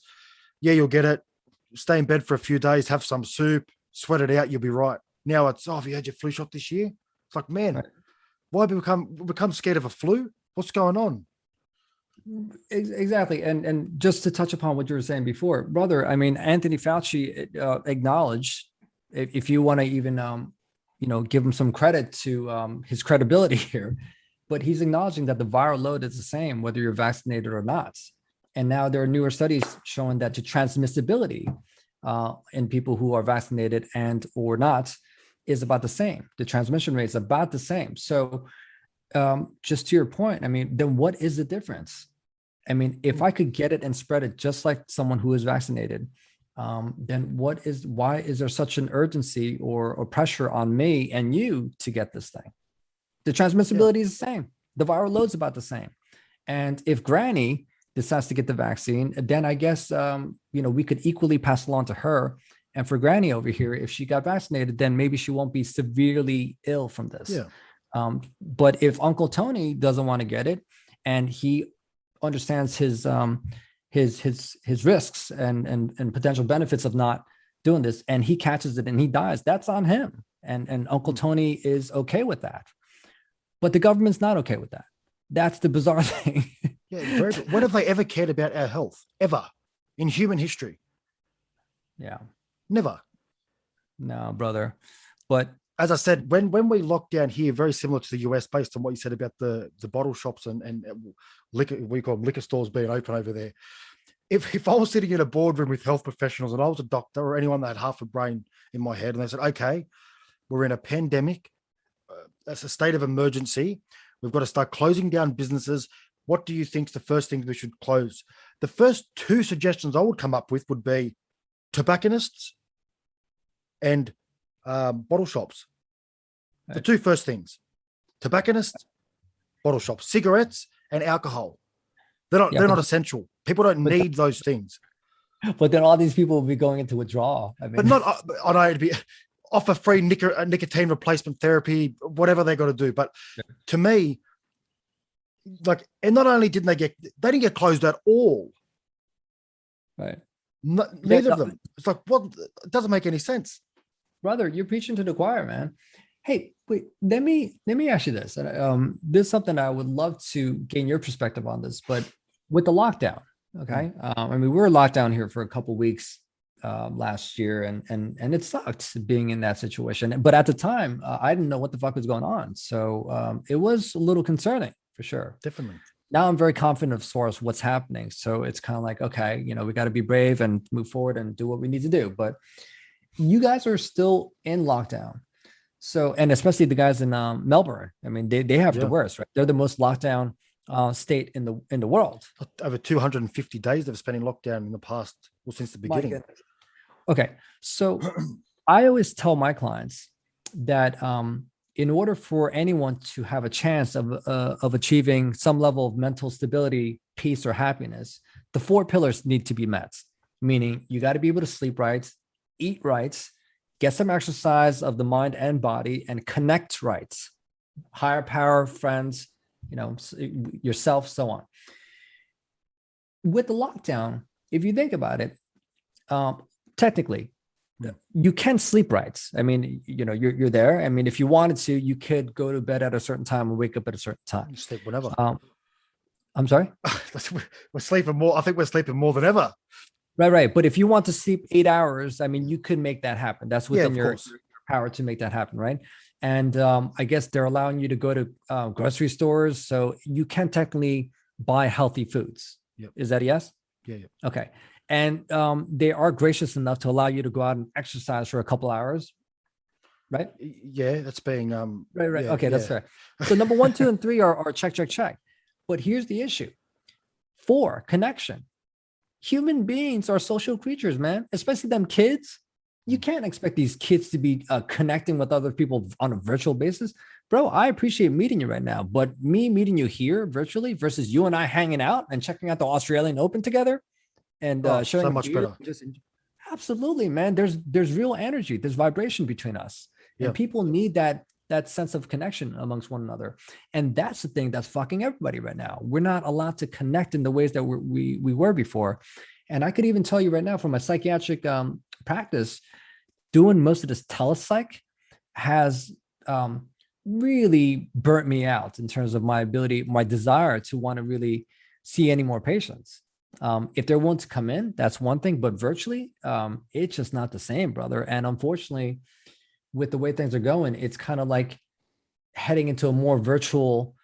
Speaker 3: yeah, you'll get it, stay in bed for a few days, have some soup, sweat it out, you'll be right. Now it's, oh, have you had your flu shot this year? It's like, man, why have we become scared of a flu? What's going on?
Speaker 2: Exactly. And just to touch upon what you were saying before, brother, I mean, Anthony Fauci acknowledged, if you want to even, give him some credit to his credibility here, but he's acknowledging that the viral load is the same, whether you're vaccinated or not. And now there are newer studies showing that the transmissibility in people who are vaccinated and or not is about the same. The transmission rate is about the same. So just to your point, I mean, then what is the difference? I mean, if I could get it and spread it just like someone who is vaccinated, then why is there such an urgency or pressure on me and you to get this thing? The transmissibility is the same. The viral load's about the same. And if Granny decides to get the vaccine, then I guess, we could equally pass along to her. And for Granny over here, if she got vaccinated, then maybe she won't be severely ill from this. Yeah. But if Uncle Tony doesn't want to get it, and he understands his risks and potential benefits of not doing this, and he catches it and he dies, that's on him. And Uncle Tony is okay with that. But the government's not okay with that. That's the bizarre thing.
Speaker 3: Yeah. When have they ever cared about our health? Ever in human history?
Speaker 2: Yeah.
Speaker 3: Never.
Speaker 2: No, brother. But
Speaker 3: as I said, when we locked down here, very similar to the US, based on what you said about the bottle shops and liquor, we call them liquor stores being open over there. If I was sitting in a boardroom with health professionals and I was a doctor or anyone that had half a brain in my head, and they said, okay, we're in a pandemic, it's a state of emergency, we've got to start closing down businesses. What do you think is the first thing we should close? The first two suggestions I would come up with would be tobacconists and bottle shops. The two first things: tobacconists, bottle shops, cigarettes, and alcohol. They're not essential. People don't need those things.
Speaker 2: But then all these people will be going into withdrawal. I mean,
Speaker 3: but not. I know it'd be. offer free nicotine replacement therapy, whatever they got to do. But to me, like, and not only didn't they didn't get closed at all.
Speaker 2: Right.
Speaker 3: Neither of them. It's like, what? It doesn't make any sense.
Speaker 2: Brother, you're preaching to the choir, man. Hey, wait, let me ask you this. This is something I would love to gain your perspective on this, but with the lockdown, okay. I mean, we were locked down here for a couple of weeks last year, and it sucked being in that situation. But at the time, I didn't know what the fuck was going on. So it was a little concerning for sure.
Speaker 3: Definitely.
Speaker 2: Now I'm very confident as far as what's happening. So it's kind of like, okay, we got to be brave and move forward and do what we need to do. But you guys are still in lockdown. So, and especially the guys in Melbourne, I mean, they have the worst, right? They're the most locked down state in the world.
Speaker 3: Over 250 days they've spent in lockdown in the past, well, since the beginning.
Speaker 2: Okay. So I always tell my clients that in order for anyone to have a chance of achieving some level of mental stability, peace, or happiness, the 4 pillars need to be met. Meaning you got to be able to sleep right, eat right, get some exercise of the mind and body, and connect right. Higher power, friends, yourself, so on. With the lockdown, if you think about it, technically, you can sleep right. I mean, you're there. I mean, if you wanted to, you could go to bed at a certain time and wake up at a certain time.
Speaker 3: You sleep whenever.
Speaker 2: I'm sorry?
Speaker 3: We're sleeping more. I think we're sleeping more than ever.
Speaker 2: Right. But if you want to sleep 8 hours, I mean, you could make that happen. That's within your power to make that happen, right? And I guess they're allowing you to go to grocery stores, so you can technically buy healthy foods.
Speaker 3: Yep.
Speaker 2: Is that a yes?
Speaker 3: Yeah.
Speaker 2: Okay. And they are gracious enough to allow you to go out and exercise for a couple hours, right?
Speaker 3: Yeah, that's being
Speaker 2: right.
Speaker 3: Yeah,
Speaker 2: okay, that's fair. So number 1, 2, and 3 are check. But here's the issue: 4, connection. Human beings are social creatures, man. Especially them kids. You can't expect these kids to be connecting with other people on a virtual basis. Bro, I appreciate meeting you right now, but me meeting you here virtually versus you and I hanging out and checking out the Australian Open together and sharing
Speaker 3: so much better.
Speaker 2: Absolutely, man. There's real energy. There's vibration between us. And people need that sense of connection amongst one another. And that's the thing that's fucking everybody right now. We're not allowed to connect in the ways that we were before. And I could even tell you right now from my psychiatric practice, doing most of this telepsych has really burnt me out in terms of my desire to want to really see any more patients. If they're willing to come in, that's one thing, but virtually, it's just not the same, brother. And unfortunately, with the way things are going, it's kind of like heading into a more virtual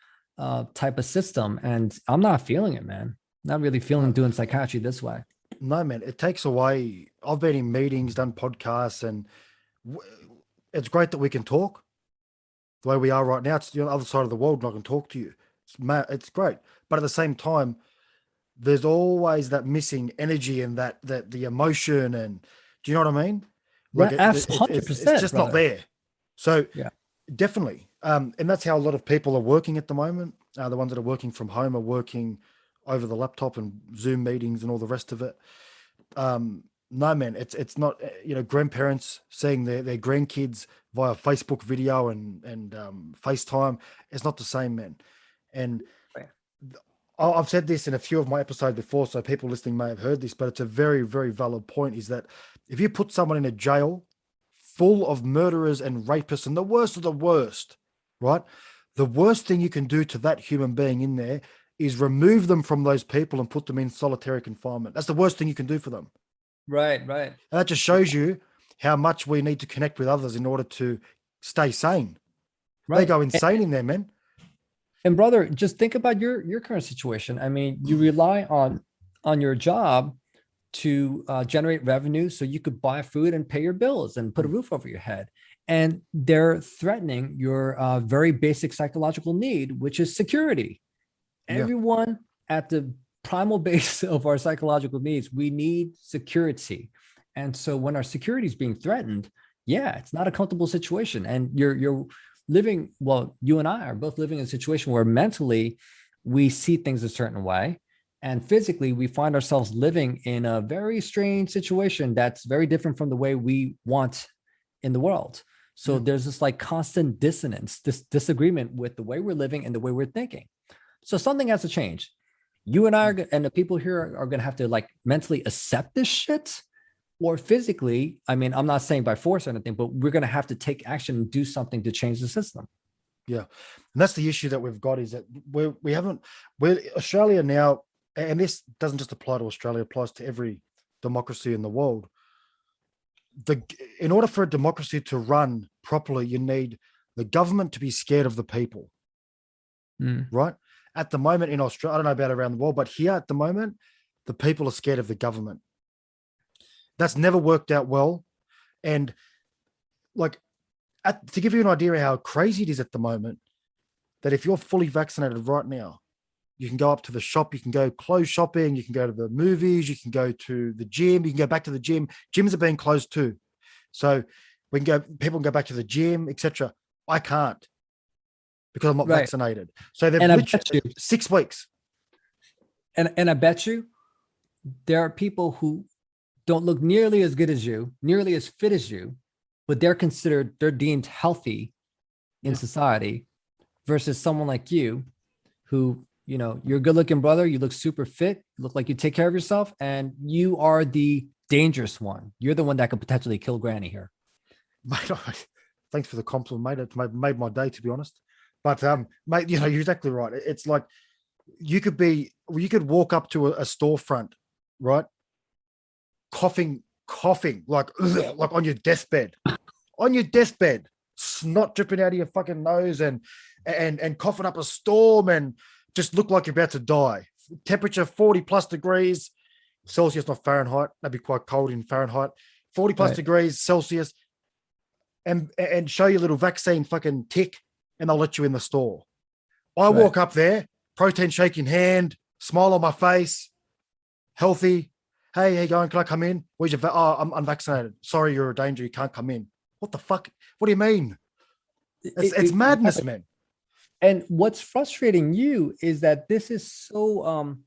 Speaker 2: type of system. And I'm not feeling it, man. Not really feeling doing psychiatry this way.
Speaker 3: No, man, it takes away. I've been in meetings, done podcasts, and it's great that we can talk the way we are right now. It's the other side of the world, and I can talk to you. It's great. But at the same time, there's always that missing energy and that the emotion. And do you know what I mean?
Speaker 2: Like 100%.
Speaker 3: It's just not there. So definitely. And that's how a lot of people are working at the moment. The ones that are working from home are working over the laptop and Zoom meetings and all the rest of it. No, man, it's not, grandparents seeing their grandkids via Facebook video and FaceTime. It's not the same, man. And I've said this in a few of my episodes before, so people listening may have heard this, but it's a very, very valid point, is that if you put someone in a jail full of murderers and rapists and the worst of the worst, right? The worst thing you can do to that human being in there is remove them from those people and put them in solitary confinement. That's the worst thing you can do for them.
Speaker 2: Right.
Speaker 3: And that just shows you how much we need to connect with others in order to stay sane. Right. They go insane in there, man.
Speaker 2: And brother, just think about your current situation. I mean, you rely on your job to generate revenue so you could buy food and pay your bills and put a roof over your head. And they're threatening your very basic psychological need, which is security. Everyone at the primal base of our psychological needs, we need security. And so when our security is being threatened, it's not a comfortable situation. And you're living, well, you and I are both living in a situation where mentally we see things a certain way. And physically, we find ourselves living in a very strange situation that's very different from the way we want in the world. So there's this like constant dissonance, this disagreement with the way we're living and the way we're thinking. So something has to change. You and I and the people here are going to have to like mentally accept this shit, or physically. I mean, I'm not saying by force or anything, but we're going to have to take action and do something to change the system.
Speaker 3: Yeah. And that's the issue that we've got, is that we're Australia now, and this doesn't just apply to Australia, it applies to every democracy in the world. In order for a democracy to run properly, you need the government to be scared of the people, right? At the moment in Australia, I don't know about around the world, but here at the moment, the people are scared of the government. That's never worked out well. And like, to give you an idea of how crazy it is at the moment, that if you're fully vaccinated right now, you can go up to the shop, you can go clothes shopping, you can go to the movies, you can go to the gym, you can go back to the gym. Gyms are being closed too. So people can go back to the gym, etc. I can't, because I'm not vaccinated. So they've literally 6 weeks.
Speaker 2: And I bet you there are people who don't look nearly as good as you, nearly as fit as you, but they're deemed healthy in society, versus someone like you who, you know, you're a good looking brother, you look super fit, look like you take care of yourself, and you are the dangerous one. You're the one that could potentially kill Granny here.
Speaker 3: Mate, thanks for the compliment, mate. It made my day, to be honest. But mate, you know, you're exactly right. It's like you could walk up to a storefront, right? Coughing like on your deathbed, snot dripping out of your fucking nose, and coughing up a storm, and just look like you're about to die. Temperature 40 plus degrees Celsius, not Fahrenheit. That'd be quite cold in Fahrenheit. 40 plus degrees Celsius, and show your little vaccine fucking tick, and they'll let you in the store. I walk up there, protein shake in hand, smile on my face, healthy. Hey, how you going? Can I come in? Where's your I'm unvaccinated. Sorry, you're a danger. You can't come in. What the fuck? What do you mean? It's madness, man.
Speaker 2: And what's frustrating you is that this is so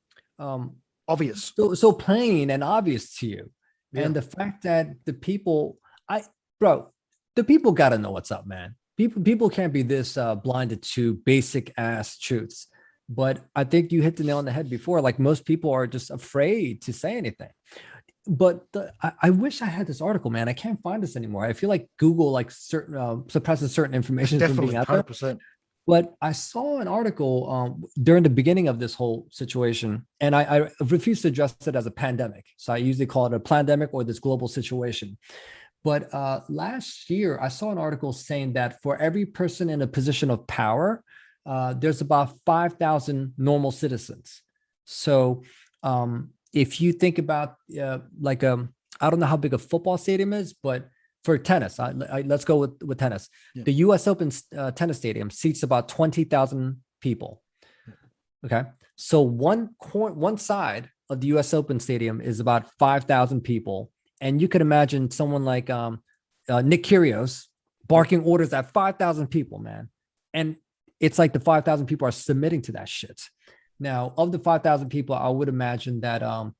Speaker 3: obvious,
Speaker 2: so plain and obvious to you. And the fact that the people got to know what's up, man. People can't be this blinded to basic ass truths. But I think you hit the nail on the head before. Like, most people are just afraid to say anything. But I wish I had this article, man. I can't find this anymore. I feel like Google like suppresses certain information from being out there. 100%. But I saw an article during the beginning of this whole situation, and I refuse to address it as a pandemic. So I usually call it a pandemic or this global situation. But last year, I saw an article saying that for every person in a position of power, there's about 5,000 normal citizens. So if you think about I don't know how big a football stadium is, but for tennis, let's go with tennis. Yeah. The U.S. Open tennis stadium seats about 20,000 people. Okay, so one side of the U.S. Open stadium is about 5,000 people, and you could imagine someone like Nick Kyrgios barking orders at 5,000 people, man, and it's like the 5,000 people are submitting to that shit. Now, of the 5,000 people, I would imagine that a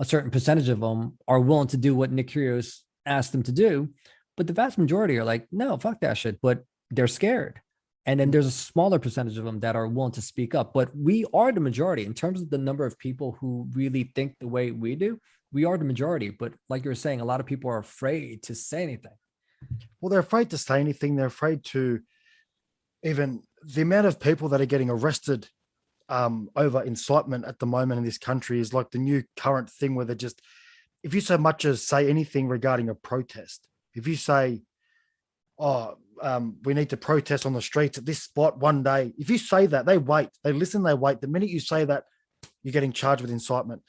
Speaker 2: certain percentage of them are willing to do what Nick Kyrgios asked them to do, but the vast majority are like, no, fuck that shit, but they're scared. And then there's a smaller percentage of them that are willing to speak up. But we are the majority in terms of the number of people who really think the way we do. We are the majority. But like you were saying, a lot of people are afraid to say anything.
Speaker 3: Well, they're afraid to say anything. They're afraid to even the amount of people that are getting arrested over incitement at the moment in this country is like the new current thing where they're just, if you so much as say anything regarding a protest, if you say, we need to protest on the streets at this spot one day, if you say that, they wait, they listen, they wait. The minute you say that, you're getting charged with incitement.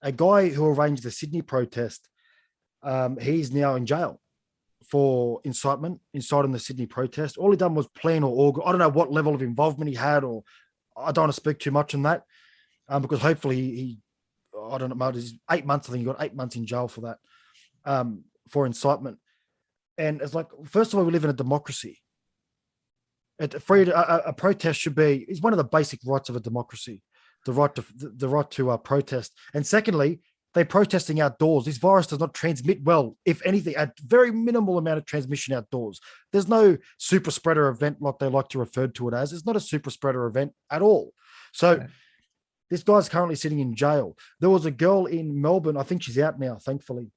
Speaker 3: A guy who arranged the Sydney protest, he's now in jail for incitement inciting the Sydney protest. All he done was plan or organize. I don't know what level of involvement he had, or I don't want to speak too much on that, because hopefully he I don't know, it's 8 months. I think he got 8 months in jail for that, for incitement. And it's like, first of all, we live in a democracy. A protest is one of the basic rights of a democracy, the right to protest. And secondly, They're protesting outdoors. This virus does not transmit well, if anything, a very minimal amount of transmission outdoors. There's no super spreader event like they like to refer to it as. It's not a super spreader event at all. So this guy's currently sitting in jail. There was a girl in Melbourne. I think she's out now, thankfully.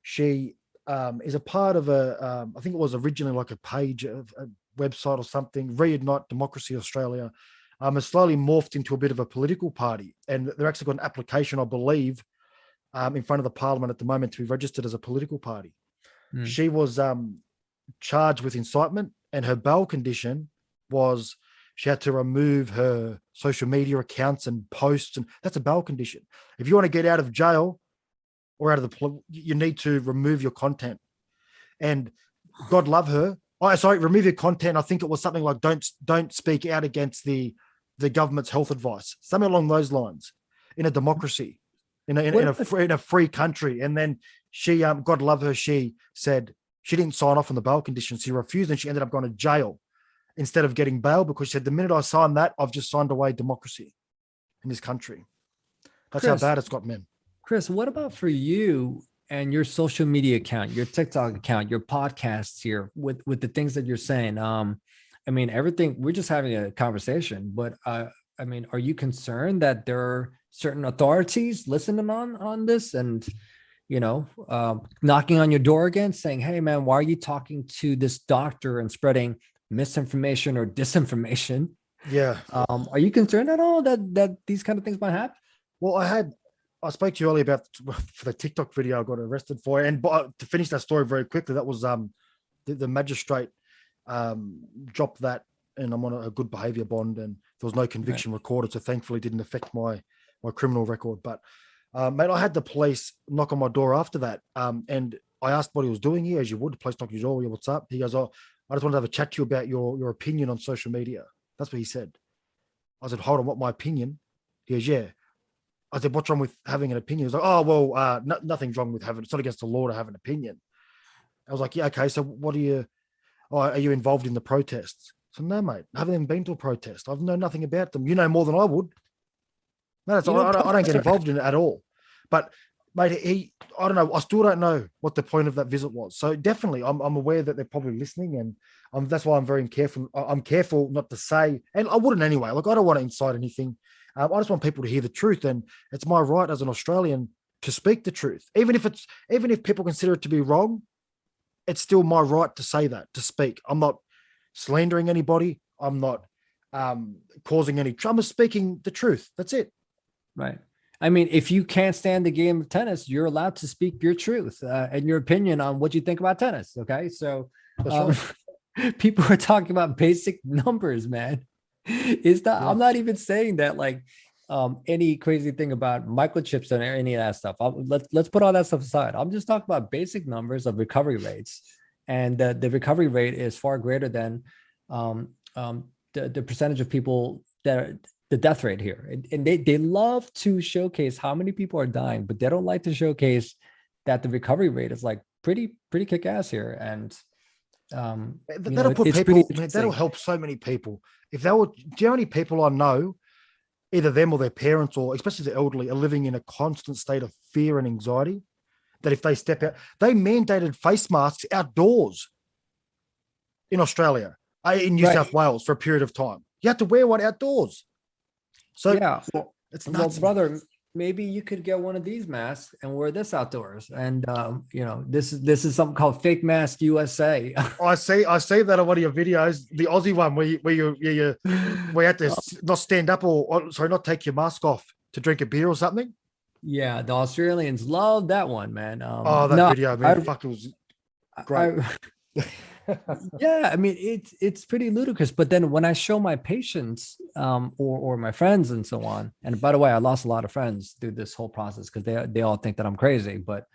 Speaker 3: She is a part of I think it was originally like a page of a website or something, Reignite Democracy Australia. Has slowly morphed into a bit of a political party. And they're actually got an application, I believe, in front of the parliament at the moment to be registered as a political party. She was charged with incitement, and her bail condition was she had to remove her social media accounts and posts, and that's a bail condition. If you want to get out of jail or out of you need to remove your content. And God love her. Oh, sorry, remove your content. I think it was something like don't speak out against the government's health advice, something along those lines. In a democracy, in a free country. And then she, God love her, she said she didn't sign off on the bail conditions. She refused, and she ended up going to jail instead of getting bail, because she said, the minute I signed that, I've just signed away democracy in this country. That's how bad it's got, man.
Speaker 2: Chris, what about for you and your social media account, your TikTok account, your podcasts here with the things that you're saying? I mean, everything, we're just having a conversation, but I mean, are you concerned that there are certain authorities listening on this and, knocking on your door again, saying, hey man, why are you talking to this doctor and spreading misinformation or disinformation?
Speaker 3: Yeah.
Speaker 2: Are you concerned at all that these kind of things might happen?
Speaker 3: Well, I spoke to you earlier about for the TikTok video I got arrested for. And to finish that story very quickly, that was the magistrate dropped that, and I'm on a good behavior bond, and there was no conviction recorded. So thankfully it didn't affect my criminal record. But mate, I had the police knock on my door after that. And I asked what he was doing here, as you would. The police knocked on your door. What's up? He goes, oh, I just wanted to have a chat to you about your opinion on social media. That's what he said. I said, hold on, what, my opinion? He goes, yeah. I said, what's wrong with having an opinion? He was like, oh, well, nothing's wrong with it's not against the law to have an opinion. I was like, yeah, okay. So what are you involved in the protests? So no, mate, I haven't even been to a protest. I've known nothing about them. You know more than I would. No, I don't get involved in it at all. But mate, I don't know. I still don't know what the point of that visit was. So definitely, I'm aware that they're probably listening, and that's why I'm very careful. I'm careful not to say, and I wouldn't anyway. Like, I don't want to incite anything. I just want people to hear the truth, and it's my right as an Australian to speak the truth, even if people consider it to be wrong. It's still my right to say that, to speak. I'm not slandering anybody. I'm not causing any trouble. I'm speaking the truth. That's it. Right.
Speaker 2: I mean, if you can't stand the game of tennis, you're allowed to speak your truth and your opinion on what you think about tennis. Okay. So people are talking about basic numbers, man. I'm not even saying that like any crazy thing about microchips and any of that stuff. Let's put all that stuff aside. I'm just talking about basic numbers of recovery rates. And the recovery rate is far greater than the percentage of people that are the death rate here. And they love to showcase how many people are dying, but they don't like to showcase that the recovery rate is like pretty kick ass here. And
Speaker 3: that'll help so many people. Do you know how many people I know, either them or their parents, or especially the elderly, are living in a constant state of fear and anxiety, that if they step out, they mandated face masks outdoors in Australia, in New South Wales for a period of time. You have to wear one outdoors. So
Speaker 2: yeah,
Speaker 3: it's nuts,
Speaker 2: brother. Maybe you could get one of these masks and wear this outdoors. And this is something called Fake Mask USA.
Speaker 3: I see that on one of your videos, the Aussie one where you have to not stand up or not take your mask off to drink a beer or something.
Speaker 2: Yeah, the Australians love that one, man.
Speaker 3: Video, man, it was great.
Speaker 2: Yeah, I mean it's pretty ludicrous. But then when I show my patients or my friends and so on, and by the way, I lost a lot of friends through this whole process because they all think that I'm crazy. But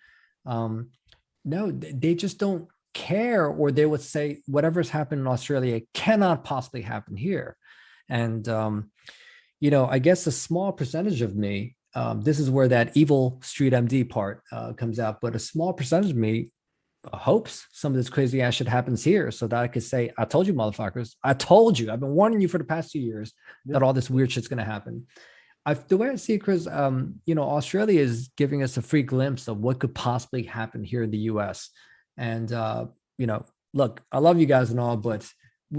Speaker 2: no, they just don't care, or they would say whatever's happened in Australia cannot possibly happen here. And I guess a small percentage of me, this is where that evil StreetMD part comes out, but a small percentage of me hopes some of this crazy ass shit happens here so that I could say, I told you, motherfuckers. I told you. I've been warning you for the past 2 years that all this weird shit's going to happen. The way I see it, Chris, Australia is giving us a free glimpse of what could possibly happen here in the U.S. And look, I love you guys and all, but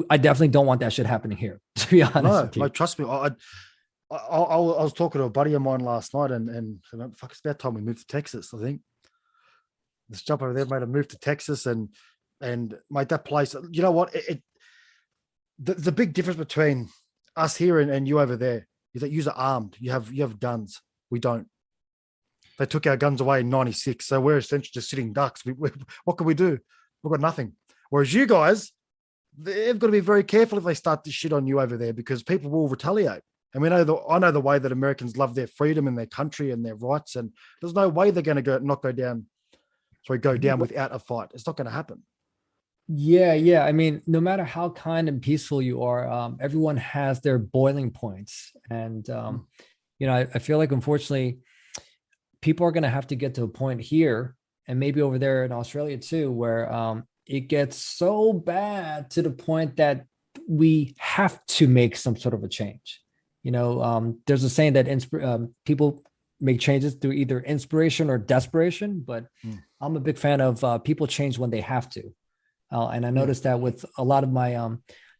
Speaker 2: I definitely don't want that shit happening here. To be honest with you,
Speaker 3: like trust me, I was talking to a buddy of mine last night, and fuck, it's about time we moved to Texas. I think this job over there made a move to Texas, and made that place. You know what? The big difference between us here and you over there is that you're armed. You have guns. We don't. They took our guns away in '96, so we're essentially just sitting ducks. What can we do? We've got nothing. Whereas you guys, they've got to be very careful if they start to shit on you over there, because people will retaliate. And I know the way that Americans love their freedom and their country and their rights, and there's no way they're going to go down without a fight. It's not going to happen.
Speaker 2: Yeah. I mean, no matter how kind and peaceful you are, everyone has their boiling points, and I feel like unfortunately, people are going to have to get to a point here, and maybe over there in Australia too, where it gets so bad to the point that we have to make some sort of a change. There's a saying that people make changes through either inspiration or desperation, but I'm a big fan of people change when they have to. And I noticed that with a lot of my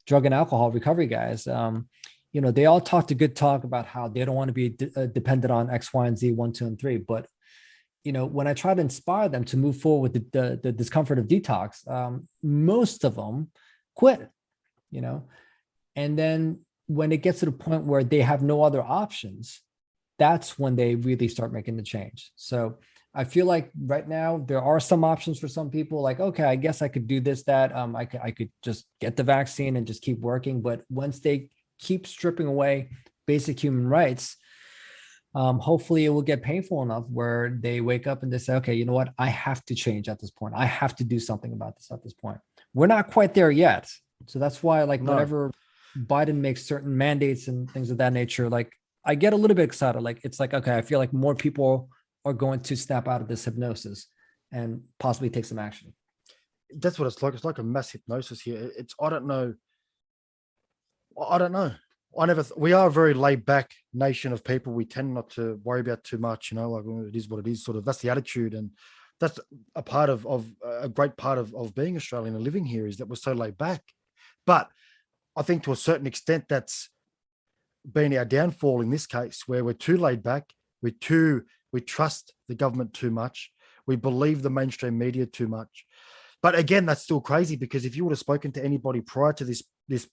Speaker 2: drug and alcohol recovery guys, they all talk the good talk about how they don't want to be dependent on X, Y, and Z, 1, 2, and 3. But, when I try to inspire them to move forward with the discomfort of detox, most of them quit, and then when it gets to the point where they have no other options, that's when they really start making the change. So I feel like right now there are some options for some people, like, okay, I guess I could do this, that, I could just get the vaccine and just keep working. But once they keep stripping away basic human rights, hopefully it will get painful enough where they wake up and they say, okay, you know what? I have to change at this point. I have to do something about this at this point. We're not quite there yet. So that's why, whenever Biden makes certain mandates and things of that nature, like, I get a little bit excited. Like, it's like, okay, I feel like more people are going to snap out of this hypnosis and possibly take some action.
Speaker 3: That's what it's like. It's like a mass hypnosis here. I don't know. We are a very laid back nation of people. We tend not to worry about too much, like, it is what it is, sort of. That's the attitude. And that's a part of a great part of being Australian and living here, is that we're so laid back. But I think to a certain extent, that's been our downfall in this case, where we're too laid back. We trust the government too much. We believe the mainstream media too much. But again, that's still crazy, because if you would have spoken to anybody prior to this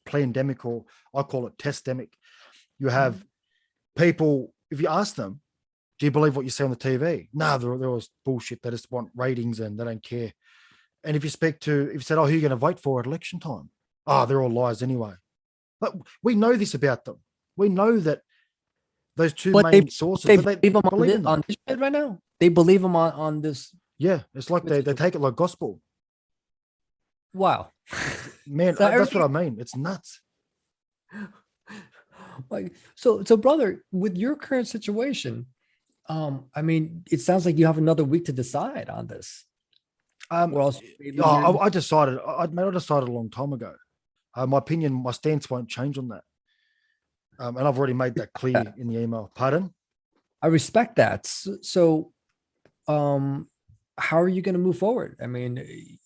Speaker 3: pandemic, or I call it testemic, you have people, if you ask them, do you believe what you see on the TV? No, they're always bullshit. They just want ratings and they don't care. And if you said, oh, who are you going to vote for at election time? Oh, they're all liars anyway. But we know this about them. We know that those two main sources,
Speaker 2: they believe them on this shit right now. They believe them on this.
Speaker 3: Yeah, it's like they take it like gospel.
Speaker 2: Wow,
Speaker 3: man, that's what I mean. It's nuts.
Speaker 2: Like, so brother, with your current situation, I mean, it sounds like you have another week to decide on this.
Speaker 3: I decided a long time ago. My opinion, my stance won't change on that. And I've already made that clear in the email. Pardon?
Speaker 2: I respect that. So, how are you going to move forward? I mean,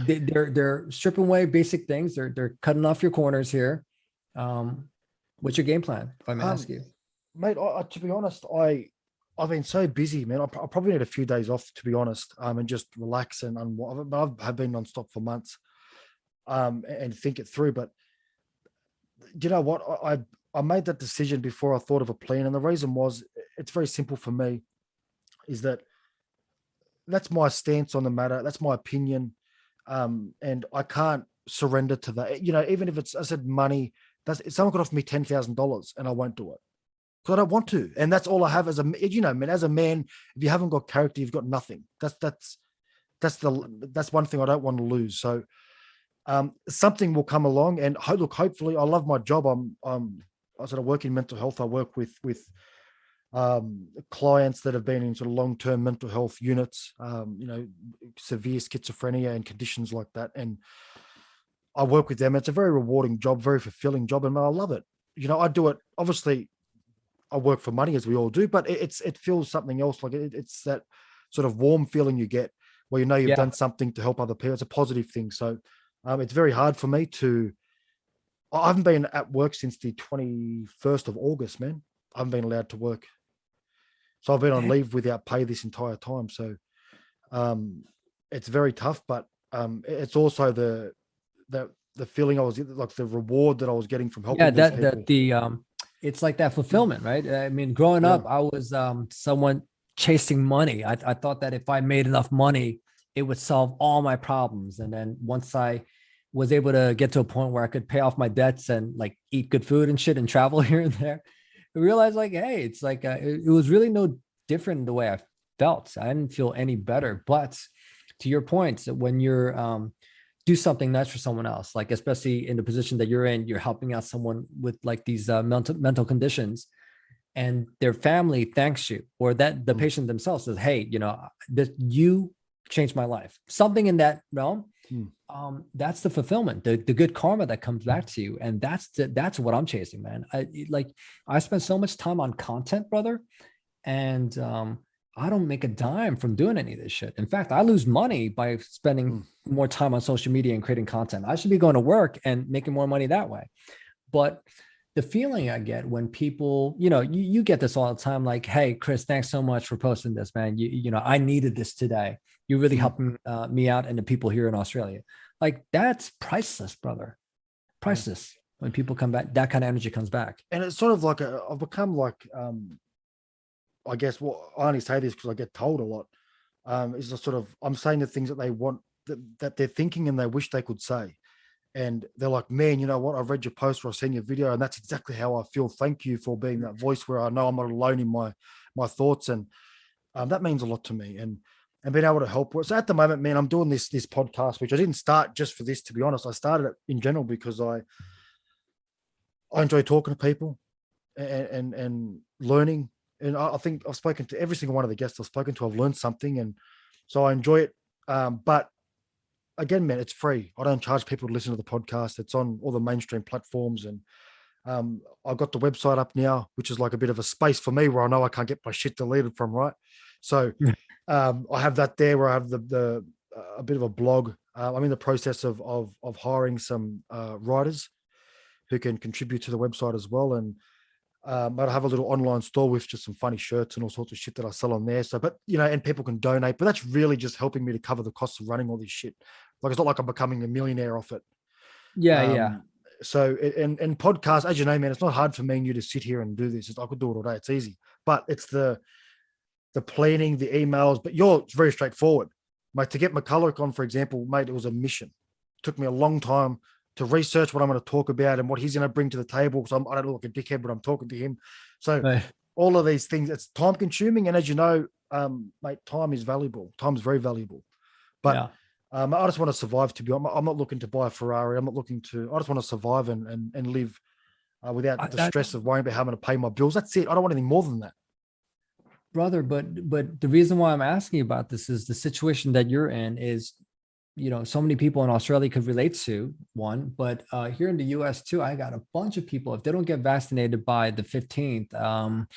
Speaker 2: they're stripping away basic things. They're cutting off your corners here. What's your game plan, if I may ask you?
Speaker 3: Mate, to be honest, I've been so busy, man. I probably need a few days off, to be honest, and just relax and I've been nonstop for months, and think it through. But you know what? I made that decision before I thought of a plan, and the reason was, it's very simple for me, is that's my stance on the matter. That's my opinion, and I can't surrender to that. Even if I said money, someone could offer me $10,000 and I won't do it. Because I don't want to, and that's all I have as a man. If you haven't got character, you've got nothing. That's one thing I don't want to lose. So something will come along, and hopefully, I love my job. I sort of work in mental health. I work with clients that have been in sort of long-term mental health units, severe schizophrenia and conditions like that, and I work with them. It's a very rewarding job, very fulfilling job, and I love it. I do it obviously I work for money, as we all do, but it feels something else. Like it's that sort of warm feeling you get where you know you've done something to help other people. It's a positive thing. So it's very hard for me to. I haven't been at work since the 21st of August, man. I haven't been allowed to work, so I've been on leave without pay this entire time. So it's very tough, but it's also the feeling I was like the reward that I was getting from helping these people.
Speaker 2: It's like that fulfillment, right? I mean, growing up, I was someone chasing money. I thought that if I made enough money, it would solve all my problems. And then once I was able to get to a point where I could pay off my debts and like eat good food and shit and travel here and there, I realized like, hey, it's like it was really no different in the way I felt. I didn't feel any better. But to your point, when you're do something nice for someone else, like especially in the position that you're in, you're helping out someone with like these mental conditions, and their family thanks you, or that the patient themselves says, hey, you know, that you changed my life, something in that realm. That's the fulfillment, the good karma that comes back to you. And that's what I'm chasing, man. I spend so much time on content, brother. And I don't make a dime from doing any of this shit. In fact, I lose money by spending more time on social media and creating content. I should be going to work and making more money that way. But the feeling I get when people, you know, you get this all the time, like, hey, Chris, thanks so much for posting this, man. You know, I needed this today. You're really helping me out and the people here in Australia. Like, that's priceless, brother. Priceless. When people come back, that kind of energy comes back.
Speaker 3: And it's sort of like I've become like, I guess I only say this because I get told a lot, is a sort of, I'm saying the things that they want, that they're thinking and they wish they could say. And they're like, man, you know what? I've read your post or I've seen your video, and that's exactly how I feel. Thank you for being that voice where I know I'm not alone in my thoughts. And that means a lot to me. And being able to help. So at the moment, man, I'm doing this podcast, which I didn't start just for this, to be honest. I started it in general because I enjoy talking to people and learning. And I think I've spoken to every single one of the guests I've spoken to. I've learned something, and so I enjoy it. But again, man, it's free. I don't charge people to listen to the podcast. It's on all the mainstream platforms, and I've got the website up now, which is like a bit of a space for me where I know I can't get my shit deleted from, right? So I have that there where I have a bit of a blog. I'm in the process of hiring some writers who can contribute to the website as well. And but I have a little online store with just some funny shirts and all sorts of shit that I sell on there. So, but you know, and people can donate, but that's really just helping me to cover the costs of running all this shit. Like, it's not like I'm becoming a millionaire off it.
Speaker 2: Yeah.
Speaker 3: So, and podcasts, as you know, man, it's not hard for me and you to sit here and do this. I could do it all day. It's easy, but it's the planning, the emails, but it's very straightforward. Mate, to get McCulloch on, for example, mate, it was a mission. It took me a long time to research what I'm going to talk about and what he's going to bring to the table. So I don't look like a dickhead, but I'm talking to him. So all of these things, it's time consuming. And as you know, mate, time is valuable. Time is very valuable. But I just want to survive, to be honest. I'm not looking to buy a Ferrari. I just want to survive and live without the stress of worrying about having to pay my bills. That's it. I don't want anything more than that.
Speaker 2: Brother, but the reason why I'm asking about this is the situation that you're in is, you know, so many people in Australia could relate to one, but here in the US too, I got a bunch of people, if they don't get vaccinated by the 15th,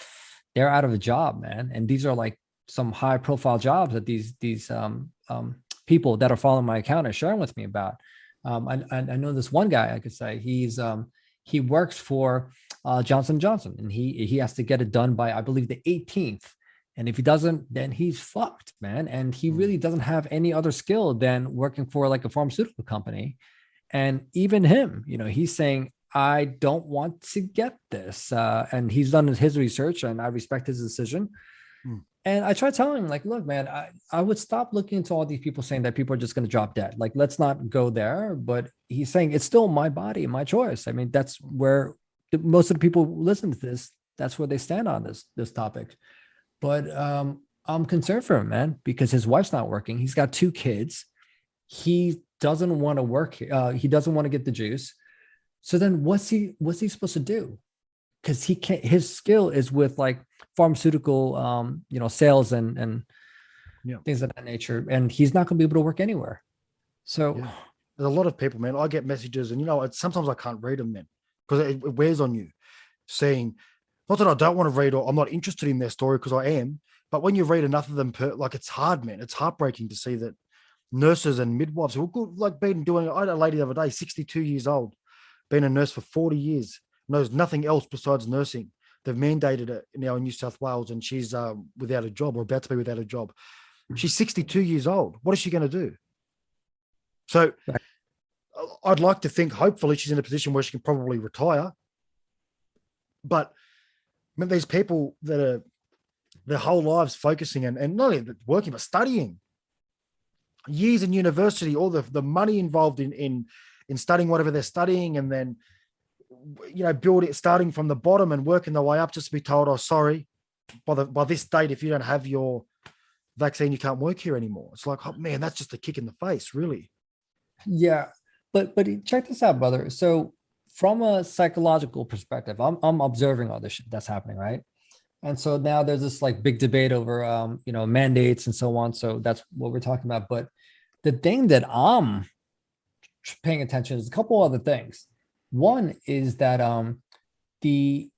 Speaker 2: they're out of a job, man. And these are like some high profile jobs that these people that are following my account are sharing with me about. I know this one guy, I could say he works for Johnson & Johnson, and he has to get it done by, I believe, the 18th. And if he doesn't, then he's fucked, man. And he really doesn't have any other skill than working for like a pharmaceutical company. And even him, you know, he's saying, I don't want to get this. And he's done his research, and I respect his decision. And I try telling him, like, look, man, I would stop looking into all these people saying that people are just going to drop dead. Like, let's not go there. But he's saying it's still my body, my choice. I mean, that's where most of the people who listen to this, that's where they stand on this topic. But I'm concerned for him, man, because his wife's not working. He's got 2 kids. He doesn't want to work. He doesn't want to get the juice. So then what's he supposed to do? Because he can't, his skill is with like pharmaceutical, you know, sales and things of that nature. And he's not going to be able to work anywhere. So
Speaker 3: there's a lot of people, man. I get messages, and you know, sometimes I can't read them, man, because it wears on you, saying, Not that I don't want to read or I'm not interested in their story, because I am. But when you read enough of them, like, it's hard, man. It's heartbreaking to see that nurses and midwives who good, like, been doing. I had a lady the other day, 62 years old, been a nurse for 40 years, knows nothing else besides nursing. They've mandated it now in New South Wales, and she's without a job, or about to be without a job. She's 62 years old. What is she going to do? So
Speaker 2: Right.
Speaker 3: I'd like to think, hopefully, she's in a position where she can probably retire. But I mean, these people that are their whole lives focusing and not only working, but studying, years in university, all the money involved in studying whatever they're studying, and then, building, starting from the bottom and working their way up, just to be told, oh, sorry, by this date, if you don't have your vaccine, you can't work here anymore. It's like, oh man, that's just a kick in the face, really.
Speaker 2: Yeah, but check this out, brother. So from a psychological perspective, I'm observing all this shit that's happening, right? And so now there's this like big debate over mandates and so on. So that's what we're talking about. But the thing that I'm paying attention is a couple other things. One is that the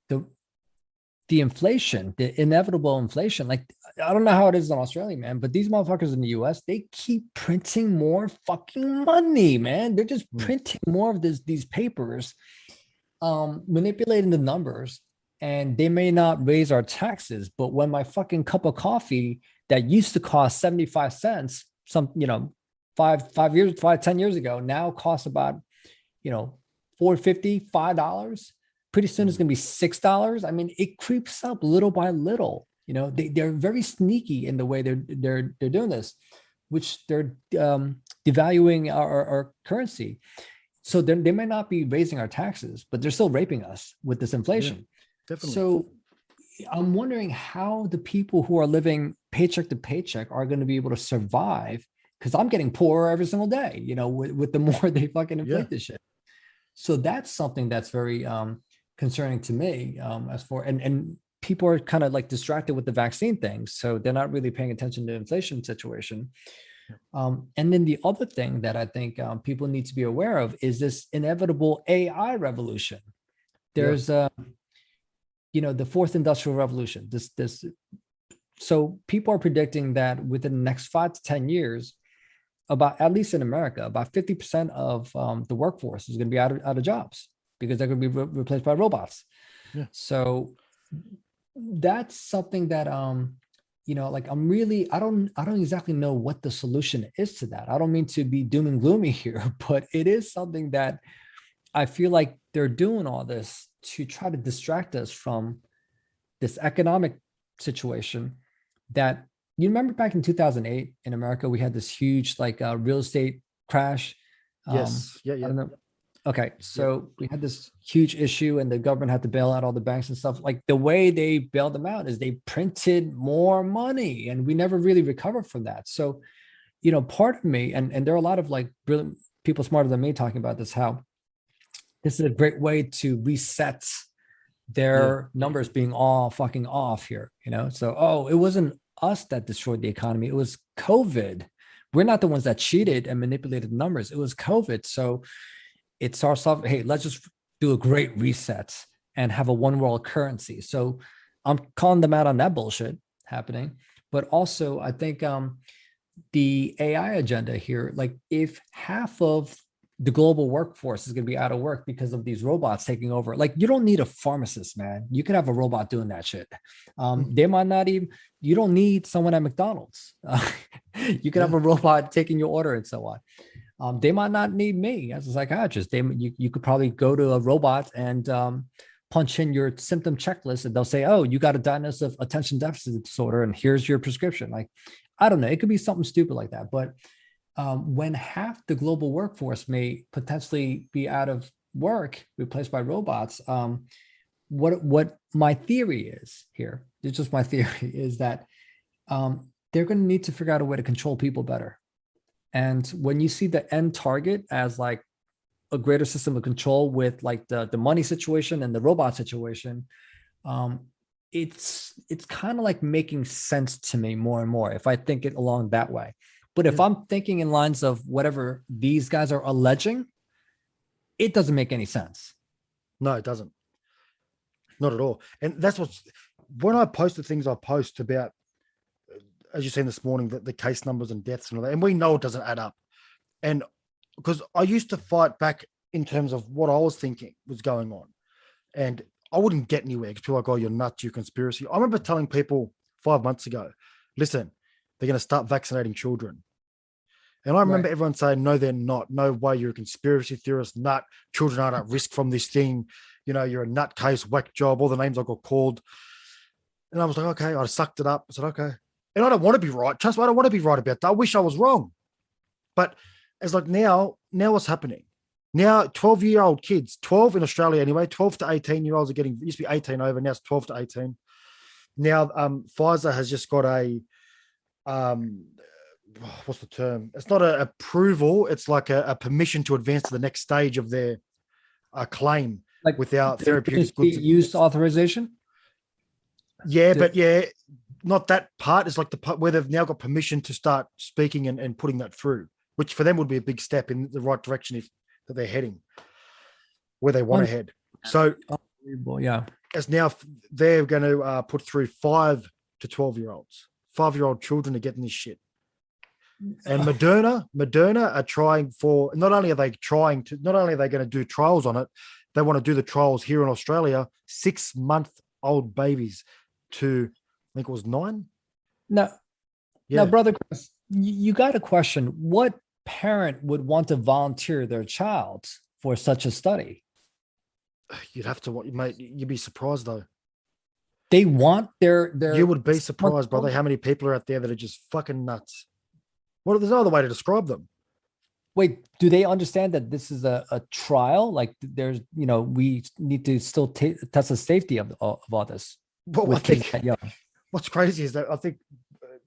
Speaker 2: inflation, the inevitable inflation, like, I don't know how it is in Australia, man, but these motherfuckers in the US, they keep printing more fucking money, man. They're just printing more of these papers, manipulating the numbers, and they may not raise our taxes, but when my fucking cup of coffee that used to cost 75 cents, 10 years ago, now costs about, $4.50, $5. Pretty soon it's going to be $6. I mean, it creeps up little by little. They're very sneaky in the way they're doing this, which they're devaluing our currency. So they may not be raising our taxes, but they're still raping us with this inflation.
Speaker 3: Yeah, definitely.
Speaker 2: So I'm wondering how the people who are living paycheck to paycheck are going to be able to survive, because I'm getting poorer every single day, with the more they fucking inflate this shit. So that's something that's very concerning to me, as for, and people are kind of like distracted with the vaccine thing. So they're not really paying attention to the inflation situation. And then the other thing that I think people need to be aware of is this inevitable AI revolution. There's, the fourth industrial revolution, so people are predicting that within the next 5 to 10 years, at least in America, about 50% of the workforce is going to be out of jobs, because they're going to be replaced by robots. Yeah. So that's something that, like, I don't exactly know what the solution is to that. I don't mean to be doom and gloomy here, but it is something that I feel like they're doing all this to try to distract us from this economic situation that, you remember back in 2008 in America, we had this huge real estate crash.
Speaker 3: Yes. Yeah.
Speaker 2: I don't know. Okay. So we had this huge issue, and the government had to bail out all the banks and stuff. Like, the way they bailed them out is they printed more money, and we never really recovered from that. So, part of me, and there are a lot of like brilliant people smarter than me talking about this, how this is a great way to reset their numbers being all fucking off here, So, it wasn't us that destroyed the economy. It was COVID. We're not the ones that cheated and manipulated the numbers. It was COVID. So it's our stuff. Hey, let's just do a great reset and have a one world currency. So I'm calling them out on that bullshit happening. But also, I think the AI agenda here, like, if half of the global workforce is going to be out of work because of these robots taking over, like, you don't need a pharmacist, man. You can have a robot doing that shit. They might not even, you don't need someone at McDonald's. You can have a robot taking your order and so on. They might not need me as a psychiatrist. You could probably go to a robot and punch in your symptom checklist, and they'll say, oh, you got a diagnosis of attention deficit disorder, and here's your prescription. Like, I don't know. It could be something stupid like that. But when half the global workforce may potentially be out of work, replaced by robots, what my theory is here, it's just my theory, is that they're going to need to figure out a way to control people better. And when you see the end target as like a greater system of control with like the money situation and the robot situation, it's kind of like making sense to me more and more if I think it along that way. But if I'm thinking in lines of whatever these guys are alleging, it doesn't make any sense.
Speaker 3: No, it doesn't. Not at all. And that's what's, when I post the things I post about, as you've seen this morning, the case numbers and deaths and all that, and we know it doesn't add up. And because I used to fight back in terms of what I was thinking was going on. And I wouldn't get anywhere because people were like, oh, you're nuts, you're conspiracy. I remember telling people 5 months ago, listen, they're going to start vaccinating children. And I remember everyone saying, no, they're not. No way, you're a conspiracy theorist, nut. Children aren't at risk from this thing. You know, you're a nutcase, whack job, all the names I got called. And I was like, okay, I sucked it up. I said, okay. And I don't want to be right. Trust me, I don't want to be right about that. I wish I was wrong. But it's like now what's happening? Now 12-year-old kids, 12 in Australia anyway, 12 to 18-year-olds are getting, it used to be 18 over, now it's 12 to 18. Now Pfizer has just got a, what's the term? It's not an approval. It's like a permission to advance to the next stage of their claim, like without therapeutic goods.
Speaker 2: Use authorization?
Speaker 3: Yeah, but not that part. It's like the part where they've now got permission to start speaking and putting that through, which for them would be a big step in the right direction that they're heading, where they want to head. So, as now they're going to put through 5 to 12-year-olds. 5-year-old children are getting this shit. And Moderna are trying for, not only are they going to do trials on it, they want to do the trials here in Australia, 6-month-old babies to, I think it was 9.
Speaker 2: Now, brother Chris, you got to question, what parent would want to volunteer their child for such a study?
Speaker 3: You'd have to, mate, you'd be surprised though.
Speaker 2: They want their
Speaker 3: you would be surprised, brother, how many people are out there that are just fucking nuts. Well, there's no other way to describe them.
Speaker 2: Wait, do they understand that this is a trial? Like there's, we need to still test the safety of all this.
Speaker 3: Well, I think what's crazy is that I think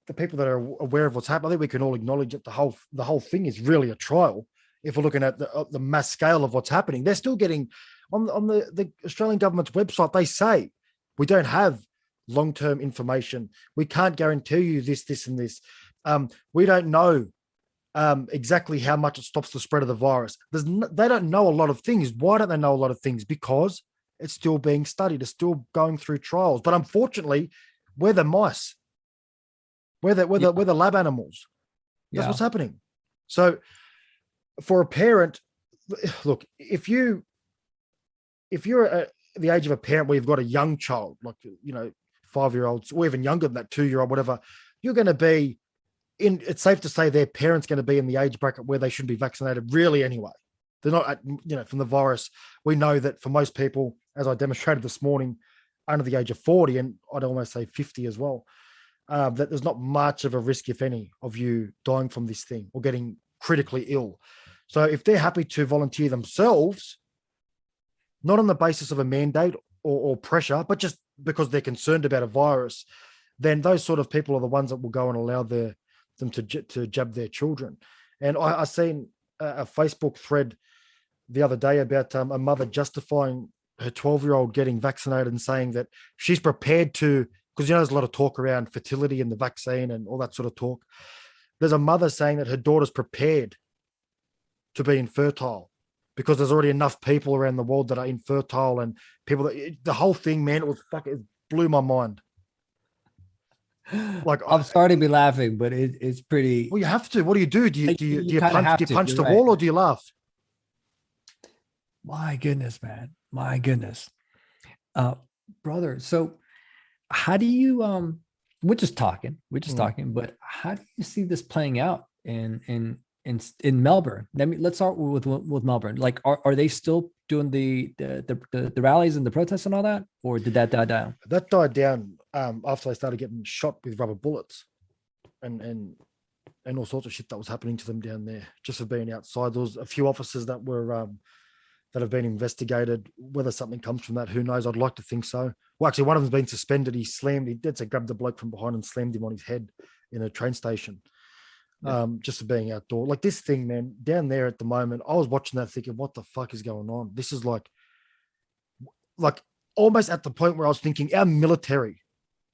Speaker 3: the people that are aware of what's happening, I think we can all acknowledge that the whole thing is really a trial. If we're looking at the mass scale of what's happening, they're still getting on the Australian government's website. They say we don't have long-term information. We can't guarantee you this, and this. We don't know exactly how much it stops the spread of the virus. They don't know a lot of things. Why don't they know a lot of things? Because it's still being studied. It's still going through trials. But unfortunately, we're the mice. We're the lab animals. That's what's happening. So for a parent, look, if you're at the age of a parent where you've got a young child, like, 5-year-olds or even younger than that, 2-year-old, whatever, you're going to be it's safe to say their parents going to be in the age bracket where they should be vaccinated really anyway. They're not, from the virus. We know that for most people, as I demonstrated this morning, under the age of 40, and I'd almost say 50 as well, that there's not much of a risk, if any, of you dying from this thing or getting critically ill. So if they're happy to volunteer themselves, not on the basis of a mandate or pressure, but just because they're concerned about a virus, then those sort of people are the ones that will go and allow them to jab their children. And I seen a Facebook thread the other day about a mother justifying her 12-year-old getting vaccinated and saying that she's prepared to, because there's a lot of talk around fertility and the vaccine and all that sort of talk. There's a mother saying that her daughter's prepared to be infertile because there's already enough people around the world that are infertile, and people that the whole thing, man, it blew my mind. Like,
Speaker 2: I'm sorry to be laughing, but it's pretty.
Speaker 3: Well, you have to. What do? Do you punch the wall, or do you laugh?
Speaker 2: My goodness, man. My goodness. Brother, so how do you we're just talking, but how do you see this playing out in Melbourne? Let's start with Melbourne. Like, are they still doing the rallies and the protests and all that, or did that die down?
Speaker 3: That died down after they started getting shot with rubber bullets and all sorts of shit that was happening to them down there just for being outside. There was a few officers that were that have been investigated. Whether something comes from that, who knows? I'd like to think so. Well, actually, one of them's been suspended. He grabbed the bloke from behind and slammed him on his head in a train station. Just for being outdoor. Like, this thing, man, down there at the moment, I was watching that thinking, what the fuck is going on? This is like almost at the point where I was thinking our military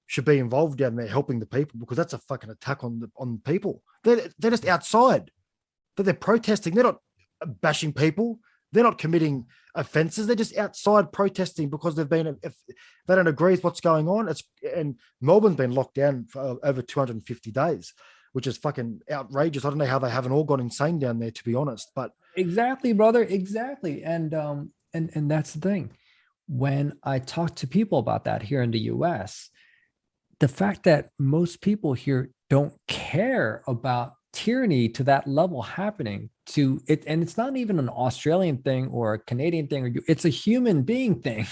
Speaker 3: should be involved down there helping the people, because that's a fucking attack on people. They're just outside. They're protesting. They're not bashing people. They're not committing offenses. They're just outside protesting because they've been, if they don't agree with what's going on. And Melbourne's been locked down for over 250 days, which is fucking outrageous. I don't know how they haven't all gone insane down there, to be honest. But
Speaker 2: exactly, brother, exactly. And that's the thing. When I talk to people about that here in the US, the fact that most people here don't care about tyranny to that level happening to it, and it's not even an Australian thing or a Canadian thing, or it's a human being thing.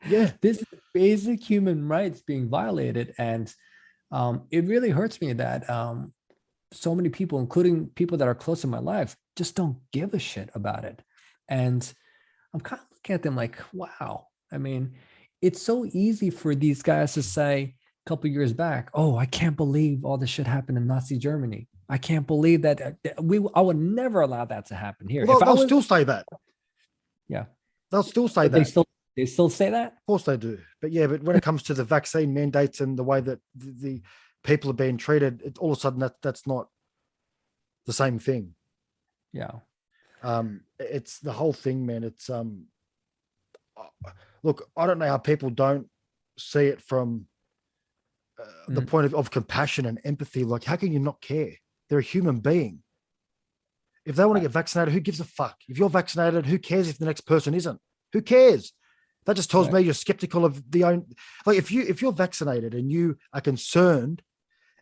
Speaker 3: Yeah,
Speaker 2: this is basic human rights being violated, and it really hurts me that so many people, including people that are close in my life, just don't give a shit about it. And I'm kind of looking at them like, wow. I mean, it's so easy for these guys to say a couple of years back, oh, I can't believe all this shit happened in Nazi Germany. I can't believe that I would never allow that to happen here.
Speaker 3: Well, they'll still say that.
Speaker 2: Yeah.
Speaker 3: They'll still say that.
Speaker 2: They still say that?
Speaker 3: Of course they do. But yeah, but when it comes to the vaccine mandates and the way that the people are being treated, all of a sudden that's not the same thing.
Speaker 2: Yeah.
Speaker 3: It's the whole thing, man. It's look, I don't know how people don't see it from the point of compassion and empathy. Like, how can you not care? They're a human being. If they want to get vaccinated, who gives a fuck? If you're vaccinated, who cares if the next person isn't? Who cares? That just tells me you're skeptical of the own. Like, if you're vaccinated and you are concerned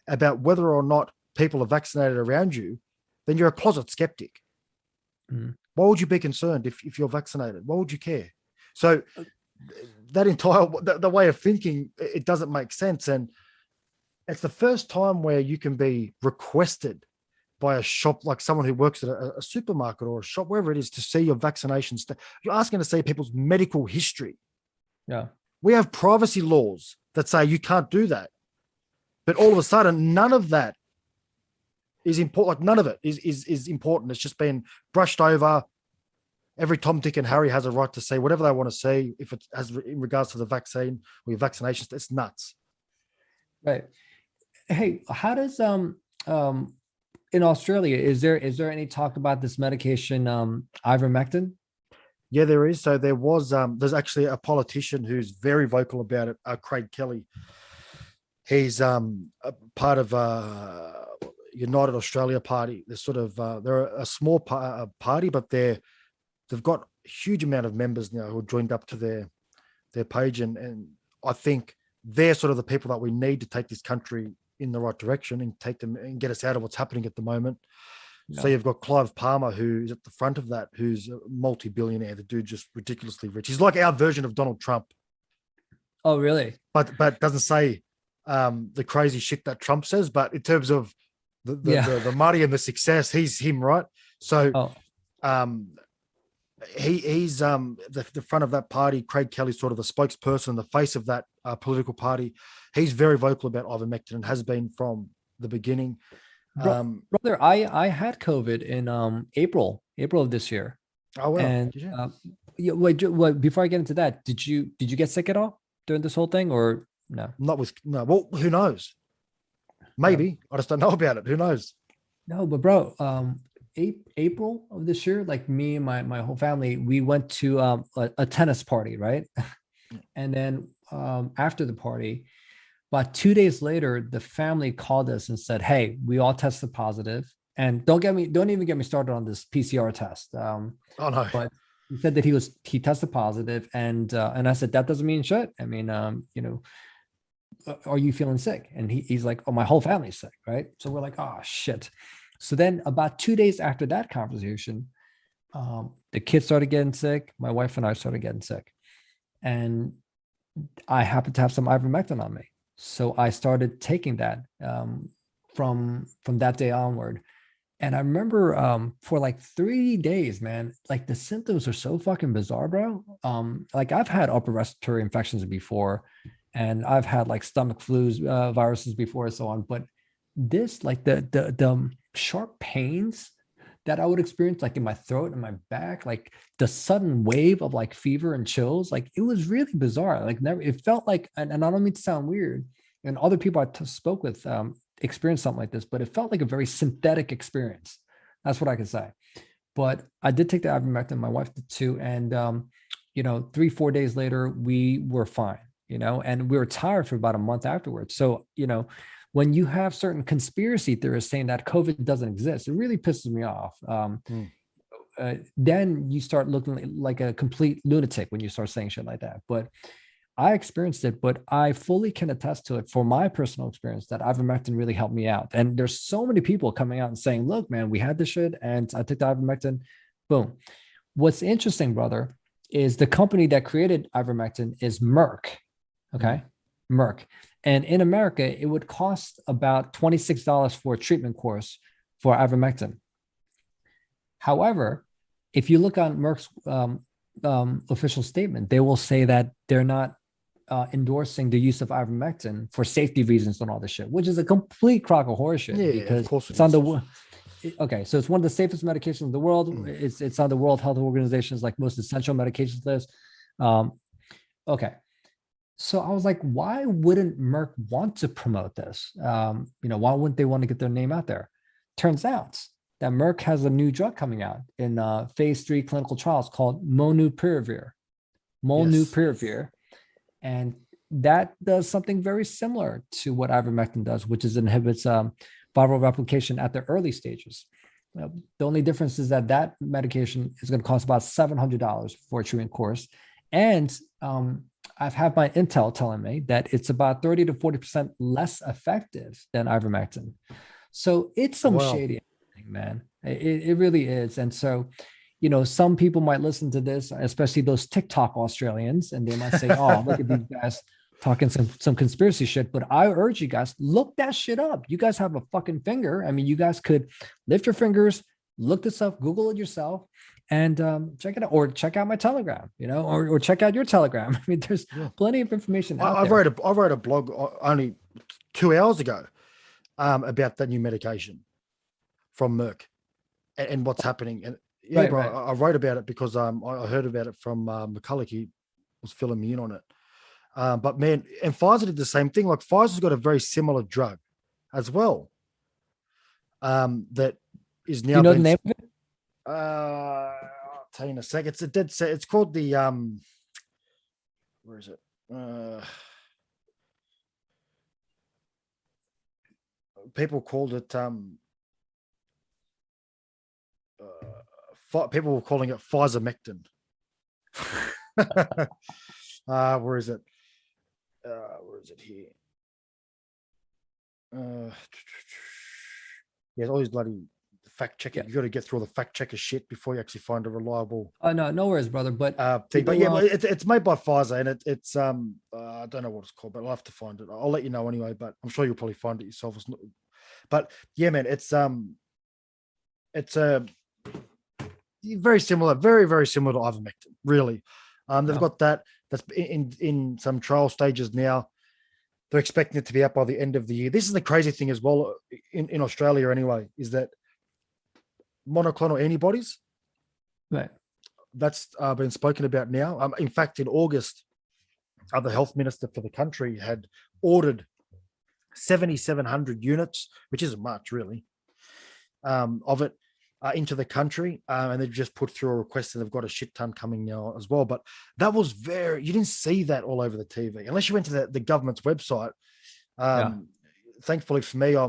Speaker 3: about whether or not people are vaccinated around you, then you're a closet skeptic. Why would you be concerned if you're vaccinated? Why would you care? So that entire the way of thinking, it doesn't make sense. And it's the first time where you can be requested by a shop, like someone who works at a supermarket or a shop, wherever it is, to see your vaccination. You're asking to see people's medical history.
Speaker 2: Yeah.
Speaker 3: We have privacy laws that say you can't do that. But all of a sudden, none of that is important. Like, none of it is important. It's just been brushed over. Every Tom, Dick, and Harry has a right to say whatever they want to say if it has in regards to the vaccine or your vaccinations. It's nuts. Right.
Speaker 2: Hey, how does in Australia, is there any talk about this medication, ivermectin?
Speaker 3: Yeah, there is. So there was there's actually a politician who's very vocal about it, Craig Kelly. He's a part of United Australia Party. They're sort of they're a small party, but they've got a huge amount of members now who have joined up to their page, and I think they're sort of the people that we need to take this country in the right direction and take them and get us out of what's happening at the moment. Yeah. So you've got Clive Palmer, who's at the front of that, who's a multi-billionaire. The dude just ridiculously rich. He's like our version of Donald Trump.
Speaker 2: Oh, really?
Speaker 3: But doesn't say the crazy shit that Trump says. But in terms of the money and the success, he's him, right? So he's the front of that party. Craig Kelly's sort of the spokesperson, the face of that political party. He's very vocal about ivermectin and has been from the beginning.
Speaker 2: Brother, I had COVID in April of this year.
Speaker 3: Oh, well.
Speaker 2: And wait, before I get into that, did you get sick at all during this whole thing, or no?
Speaker 3: No. Well, who knows? Maybe. I just don't know about it. Who knows?
Speaker 2: No, but bro, April of this year, like me and my whole family, we went to a tennis party, right? And then after the party, about 2 days later, the family called us and said, "Hey, we all tested positive." And don't even get me started on this PCR test.
Speaker 3: Oh no!
Speaker 2: But he said that he tested positive, and I said, that doesn't mean shit. I mean, are you feeling sick? And he's like, oh, my whole family's sick, right? So we're like, oh shit. So then about 2 days after that conversation, the kids started getting sick. My wife and I started getting sick, and I happened to have some ivermectin on me. So I started taking that from that day onward. And I remember for like 3 days, man, like the symptoms are so fucking bizarre, bro. Like I've had upper respiratory infections before, and I've had like stomach flus, viruses before, and so on. But this, like the sharp pains that I would experience, like in my throat and my back, like the sudden wave of like fever and chills, like it was really bizarre. Like it felt like, and I don't mean to sound weird, and other people I spoke with experienced something like this, but it felt like a very synthetic experience. That's what I can say. But I did take the ivermectin. My wife did too. And, 3-4 days later, we were fine, and we were tired for about a month afterwards. So, when you have certain conspiracy theorists saying that COVID doesn't exist, it really pisses me off. Then you start looking like a complete lunatic when you start saying shit like that. But I experienced it, but I fully can attest to it for my personal experience that ivermectin really helped me out. And there's so many people coming out and saying, look, man, we had this shit and I took the ivermectin. Boom. What's interesting, brother, is the company that created ivermectin is Merck. Okay. Merck. And in America, it would cost about $26 for a treatment course for ivermectin. However, if you look on Merck's official statement, they will say that they're not endorsing the use of ivermectin for safety reasons and all this shit, which is a complete crock of horseshit.
Speaker 3: Yeah,
Speaker 2: because
Speaker 3: of course
Speaker 2: it's on the so it's one of the safest medications in the world. It's on the World Health Organization's like most essential medications list. Okay. So I was like, why wouldn't Merck want to promote this? Why wouldn't they want to get their name out there? Turns out that Merck has a new drug coming out in phase 3 clinical trials called Molnupiravir. And that does something very similar to what ivermectin does, which is inhibits viral replication at the early stages. The only difference is that medication is going to cost about $700 for a treatment course. And I've had my intel telling me that it's about 30 to 40% less effective than ivermectin. So it's some shady thing, man. It really is. And so, some people might listen to this, especially those TikTok Australians, and they might say, oh, look at these guys talking some conspiracy shit. But I urge you guys, look that shit up. You guys have a fucking finger. I mean, you guys could lift your fingers, look this up, Google it yourself, and check it out, or check out my Telegram, or check out your Telegram. I mean, there's plenty of information out there.
Speaker 3: I wrote a blog only 2 hours ago about that new medication from Merck and what's happening. And I wrote about it because I heard about it from McCulloch. He was filling me in on it. But man, and Pfizer did the same thing. Like Pfizer's got a very similar drug as well. That is now.
Speaker 2: You know the name of it?
Speaker 3: I'll tell you in a sec. It's a dead set. It's called the where is it? People called it people were calling it Pfizermectin. Where is it? Where is it here? Yeah, always bloody fact checking. You got to get through all the fact checker shit before you actually find a reliable.
Speaker 2: Oh no worries, brother. But
Speaker 3: it's made by Pfizer, and it's I don't know what it's called, but I'll have to find it. I'll let you know anyway. But I'm sure you'll probably find it yourself. But yeah, man, it's very similar, very very similar to ivermectin. Really, they've got that's in some trial stages now. They're expecting it to be out by the end of the year. This is the crazy thing as well in Australia anyway, is that monoclonal antibodies,
Speaker 2: right?
Speaker 3: That's been spoken about now. In fact, in August, the health minister for the country had ordered 7,700 units, which isn't much really, of it into the country, and they've just put through a request, and they've got a shit ton coming now as well. But that was you didn't see that all over the TV unless you went to the government's website. Thankfully for me, I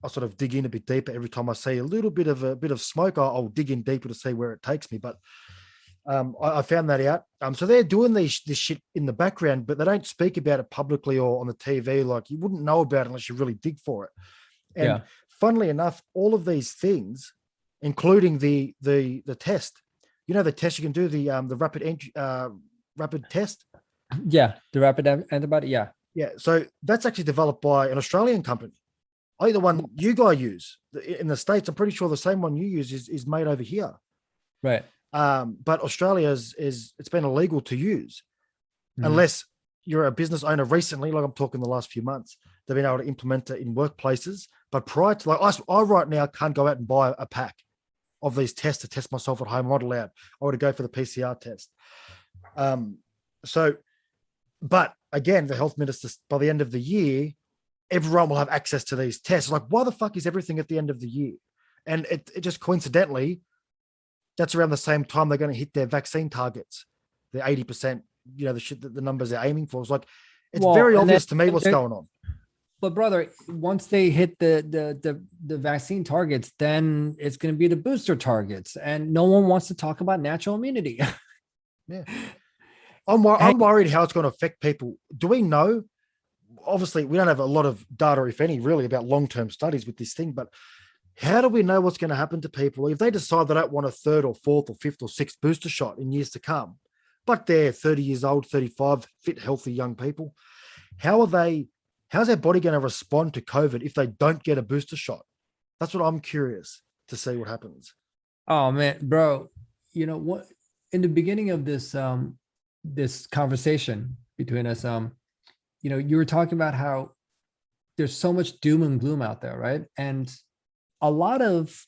Speaker 3: sort of dig in a bit deeper every time I see a bit of smoke. I'll dig in deeper to see where it takes me. But I found that out. So they're doing this shit in the background, but they don't speak about it publicly or on the TV. Like you wouldn't know about it unless you really dig for it. And funnily enough, all of these things, including the test, the test you can do, the rapid test.
Speaker 2: Yeah, the rapid antibody. Yeah.
Speaker 3: So that's actually developed by an Australian company. I think the one you guys use in the States, I'm pretty sure the same one you use is made over here.
Speaker 2: Right.
Speaker 3: But Australia it's been illegal to use unless you're a business owner recently, like I'm talking the last few months, they've been able to implement it in workplaces. But prior to, like I right now can't go out and buy a pack of these tests to test myself at home. I'm not allowed. I would go for the PCR test. But again, the health minister, by the end of the year, everyone will have access to these tests. Like, why the fuck is everything at the end of the year? And it just coincidentally, that's around the same time they're going to hit their vaccine targets, the 80%, the shit that the numbers they're aiming for. It's like, it's very obvious to me what's going on.
Speaker 2: But brother, once they hit the vaccine targets, then it's going to be the booster targets, and no one wants to talk about natural immunity.
Speaker 3: Yeah, I'm worried how it's going to affect people. Do we know? Obviously, we don't have a lot of data, if any, really, about long-term studies with this thing. But how do we know what's going to happen to people if they decide they don't want a third or fourth or fifth or sixth booster shot in years to come, but they're 30 years old, 35, fit, healthy young people? How's their body going to respond to COVID if they don't get a booster shot? That's what I'm curious to see what happens.
Speaker 2: Oh man, bro, you know what? In the beginning of this this conversation between us, you were talking about how there's so much doom and gloom out there, right? And a lot of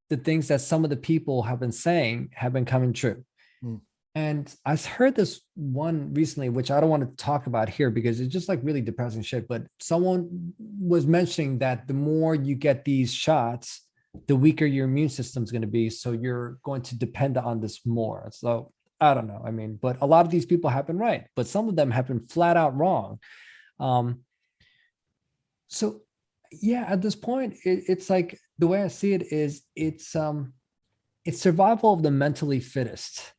Speaker 2: the things that some of the people have been saying have been coming true. Mm. And I heard this one recently, which I don't want to talk about here because it's just like really depressing shit. But someone was mentioning that the more you get these shots, the weaker your immune system is going to be. So you're going to depend on this more. So I don't know. I mean, but a lot of these people have been right, but some of them have been flat out wrong. So yeah, at this point, it's like the way I see it is it's survival of the mentally fittest.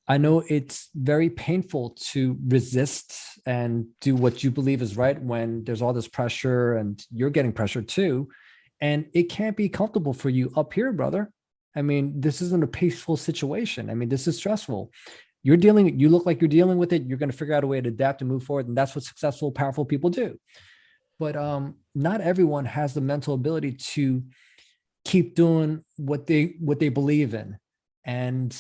Speaker 2: I know it's very painful to resist and do what you believe is right when there's all this pressure and you're getting pressure too. And it can't be comfortable for you up here, brother. I mean, this isn't a peaceful situation. I mean, this is stressful. You look like you're dealing with it. You're going to figure out a way to adapt and move forward. And that's what successful, powerful people do. But not everyone has the mental ability to keep doing what they believe in. And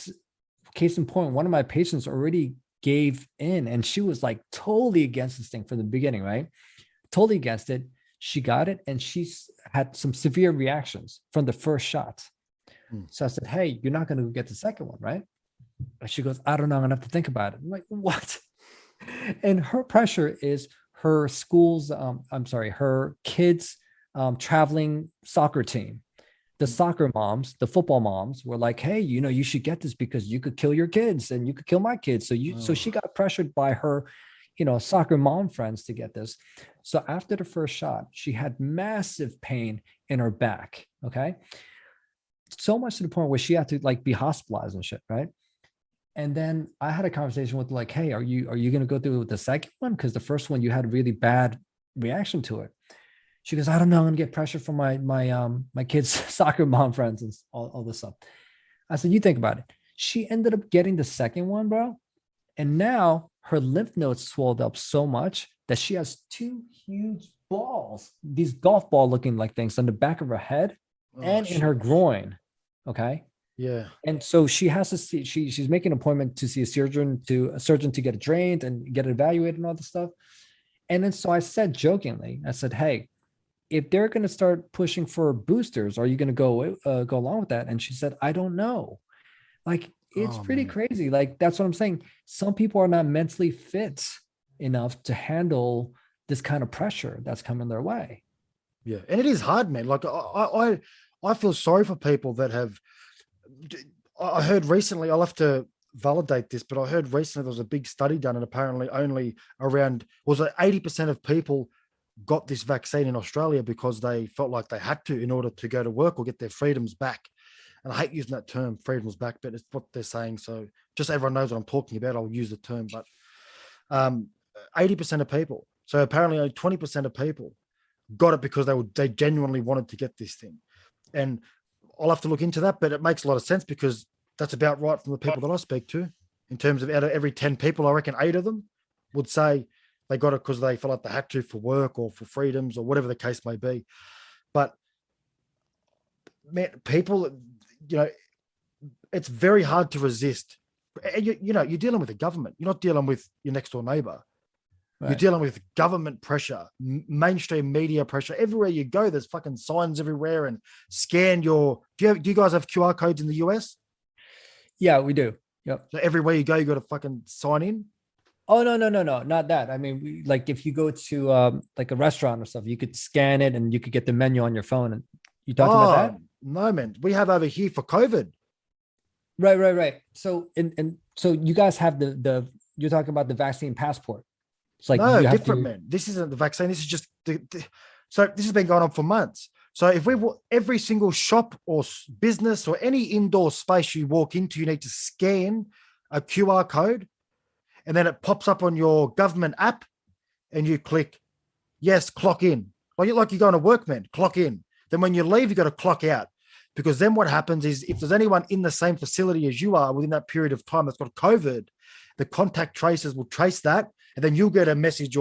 Speaker 2: case in point, one of my patients already gave in, and she was like totally against this thing from the beginning, right? Totally against it. She got it, and she's had some severe reactions from the first shot. So I said, hey, you're not going to get the second one, right? And she goes, I don't know. I'm going to have to think about it. I'm like, what? And her pressure is her school's, her kids' traveling soccer team. The soccer moms, the football moms were like, hey, you should get this because you could kill your kids and you could kill my kids. So she got pressured by her, soccer mom friends to get this. So after the first shot, she had massive pain in her back. Okay. So much to the point where she had to like be hospitalized and shit. Right. And then I had a conversation with like, hey, are you going to go through with the second one? Because the first one, you had a really bad reaction to it. She goes, I don't know. I'm going to get pressure from my kids' soccer mom friends and all this stuff. I said, you think about it. She ended up getting the second one, bro. And now her lymph nodes swelled up so much that she has two huge balls, these golf ball looking like things on the back of her head and in her groin. Okay.
Speaker 3: Yeah.
Speaker 2: And so she has to see, she's making an appointment to see a surgeon to get it drained and get it evaluated and all this stuff. And then, so I said jokingly, I said, hey, if they're going to start pushing for boosters, are you going to go along with that? And she said, I don't know. Like, it's pretty crazy. Like, that's what I'm saying. Some people are not mentally fit enough to handle this kind of pressure that's coming their way.
Speaker 3: Yeah. And it is hard, man. Like I feel sorry for people that have, I heard recently, I'll have to validate this, but I heard recently there was a big study done, and apparently only around, was it 80% of people got this vaccine in Australia because they felt like they had to in order to go to work or get their freedoms back. And I hate using that term, freedoms back, but it's what they're saying. So just so everyone knows what I'm talking about, I'll use the term. But 80% of people, so apparently only 20% of people got it because they genuinely wanted to get this thing. And I'll have to look into that, but it makes a lot of sense because that's about right from the people that I speak to. In terms of out of every 10 people, I reckon 8 of them would say they got it because they felt like they had to for work or for freedoms or whatever the case may be. But man, people, it's very hard to resist. You're dealing with the government. You're not dealing with your next door neighbor. Right. You're dealing with government pressure, mainstream media pressure. Everywhere you go, there's fucking signs everywhere and scan your. Do you guys have QR codes in the US?
Speaker 2: Yeah, we do. Yep.
Speaker 3: So everywhere you go, you got to fucking sign in.
Speaker 2: Oh, no, not that. I mean, like if you go to like a restaurant or stuff, you could scan it and you could get the menu on your phone. And you talking about that?
Speaker 3: No, man. We have over here for COVID.
Speaker 2: Right. So and so you guys have the you're talking about the vaccine passport. It's like
Speaker 3: No,
Speaker 2: you have
Speaker 3: different,
Speaker 2: to.
Speaker 3: man. This isn't the vaccine. This is just so this has been going on for months. So if every single shop or business or any indoor space you walk into, you need to scan a QR code, and then it pops up on your government app, and you click yes, clock in. Like you're going to work, man, clock in. Then when you leave, you got to clock out. Because then what happens is if there's anyone in the same facility as you are within that period of time that's got COVID, the contact tracers will trace that. And then you'll get a message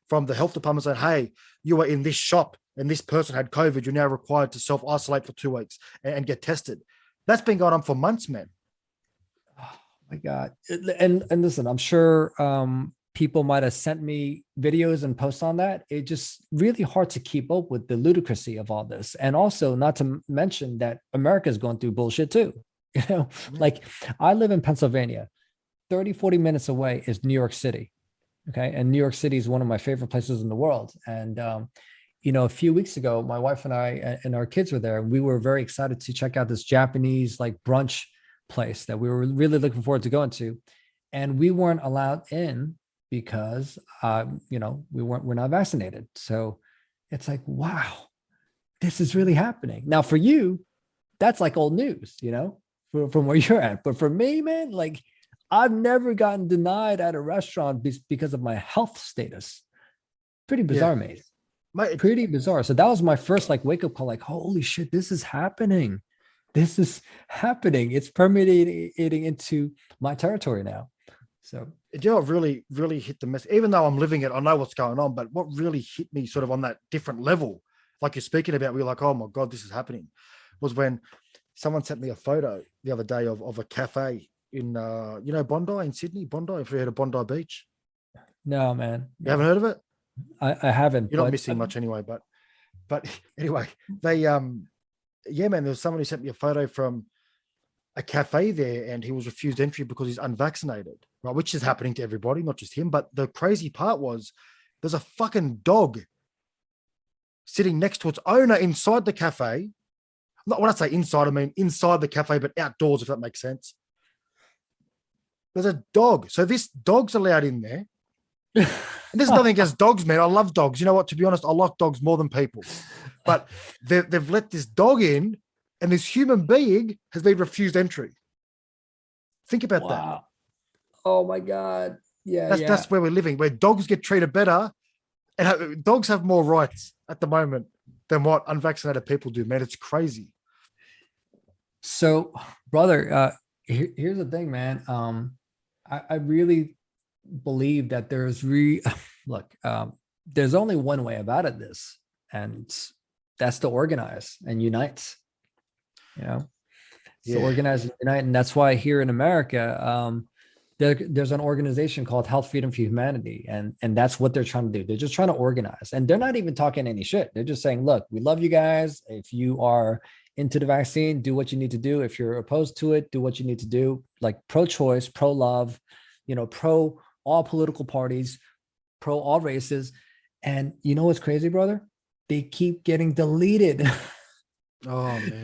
Speaker 3: from the health department saying, hey, you were in this shop and this person had COVID. You're now required to self-isolate for 2 weeks and get tested. That's been going on for months, man.
Speaker 2: Oh my God. And listen, I'm sure people might have sent me videos and posts on that. It's just really hard to keep up with the ludicrousy of all this. And also not to mention that America is going through bullshit too. Like I live in Pennsylvania, 30, 40 minutes away is New York City. Okay. And New York City is one of my favorite places in the world. And, a few weeks ago, my wife and I and our kids were there, and we were very excited to check out this Japanese like brunch place that we were really looking forward to going to. And we weren't allowed in because we're not vaccinated. So it's like, wow, this is really happening. Now for you, that's like old news, from where you're at. But for me, man, like I've never gotten denied at a restaurant because of my health status. Pretty bizarre, mate. Pretty bizarre. So that was my first like wake up call, like, holy shit, this is happening. This is happening. It's permeating into my territory now. So
Speaker 3: it really, really hit the mess. Even though I'm living it, I know what's going on. But what really hit me sort of on that different level, like you're speaking about, we were like, oh my God, this is happening, was when someone sent me a photo the other day of a cafe in, Bondi in Sydney, Bondi, if you heard of Bondi Beach.
Speaker 2: No, man.
Speaker 3: You haven't heard of it?
Speaker 2: I haven't.
Speaker 3: You're not missing much anyway, but anyway, they, man, there was someone who sent me a photo from a cafe there, and he was refused entry because he's unvaccinated, right? Which is happening to everybody, not just him. But the crazy part was there's a fucking dog sitting next to its owner inside the cafe. Not when I say inside, I mean inside the cafe, but outdoors, if that makes sense. There's a dog. So this dog's allowed in there. And there's nothing against dogs, man. I love dogs. You know what? To be honest, I like dogs more than people. But they've let this dog in, and this human being has been refused entry. Think about that.
Speaker 2: Oh my God. Yeah.
Speaker 3: That's where we're living, where dogs get treated better, and dogs have more rights at the moment than what unvaccinated people do, man. It's crazy.
Speaker 2: So, brother, here's the thing, man. I really believe that there's there's only one way about it, and that's to organize and unite. So organize and unite. And that's why here in America, there's an organization called Health Freedom for Humanity. And that's what they're trying to do. They're just trying to organize. And they're not even talking any shit. They're just saying, look, we love you guys. If you are into the vaccine, do what you need to do. If you're opposed to it, do what you need to do. Like pro-choice, pro-love, pro all political parties, pro all races. And you know what's crazy, brother? They keep getting deleted.
Speaker 3: Oh man.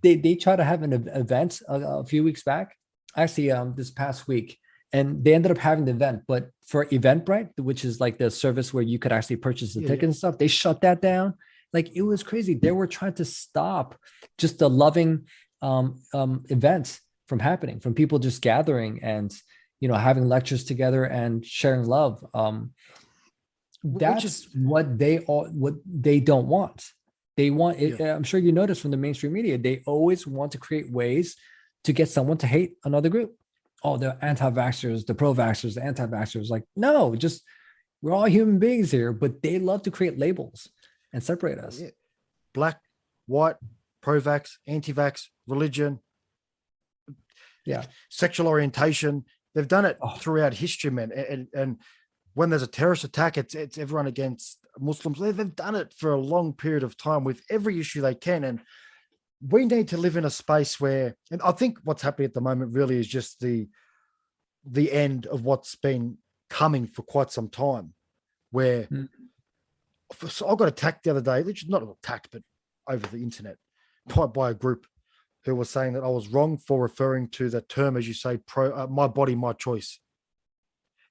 Speaker 2: They try to have an event a few weeks back, actually this past week, and they ended up having the event, but for Eventbrite, which is like the service where you could actually purchase the ticket and stuff, they shut that down. Like it was crazy. They were trying to stop just the loving events from happening, from people just gathering and having lectures together and sharing love. That's what they don't want. They want it. I'm sure you noticed from the mainstream media, they always want to create ways to get someone to hate another group. Oh, the anti-vaxxers, the pro-vaxxers, the anti-vaxxers. Like, no, just we're all human beings here, but they love to create labels and separate us.
Speaker 3: Yeah. Black, white, pro-vax, anti-vax, religion, sexual orientation. They've done it throughout history, man. And when there's a terrorist attack, it's everyone against Muslims. They've done it for a long period of time with every issue they can. And we need to live in a space where, and I think what's happening at the moment really is just the end of what's been coming for quite some time, where so I got attacked the other day, which is not attacked, but over the internet, by a group who was saying that I was wrong for referring to the term, as you say, my body, my choice.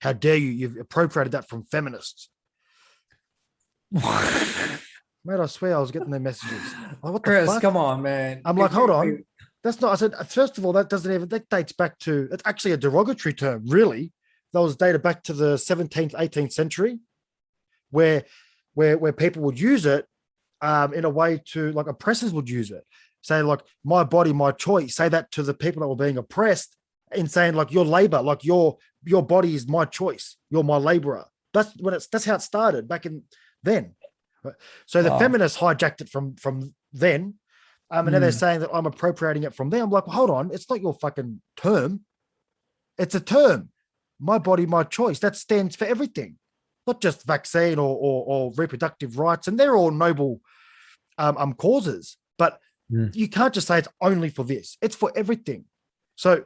Speaker 3: How dare you? You've appropriated that from feminists. Mate, I swear I was getting their messages. Like, what the
Speaker 2: Chris,
Speaker 3: fuck?
Speaker 2: come on, man.
Speaker 3: I'm like, hold on. That's not, I said, first of all, that dates back to, it's actually a derogatory term, really. That was dated back to the 17th, 18th century, where people would use it in a way to, like, oppressors would use it. Say, like, my body, my choice. Say that to the people that were being oppressed, in saying, like, your labor, like your body is my choice. You're my laborer. That's how it started back in then. So the feminists hijacked it from then. And now they're saying that I'm appropriating it from there. I'm like, well, hold on. It's not your fucking term. It's a term. My body, my choice. That stands for everything, not just vaccine or reproductive rights. And they're all noble causes. But you can't just say it's only for this. It's for everything. So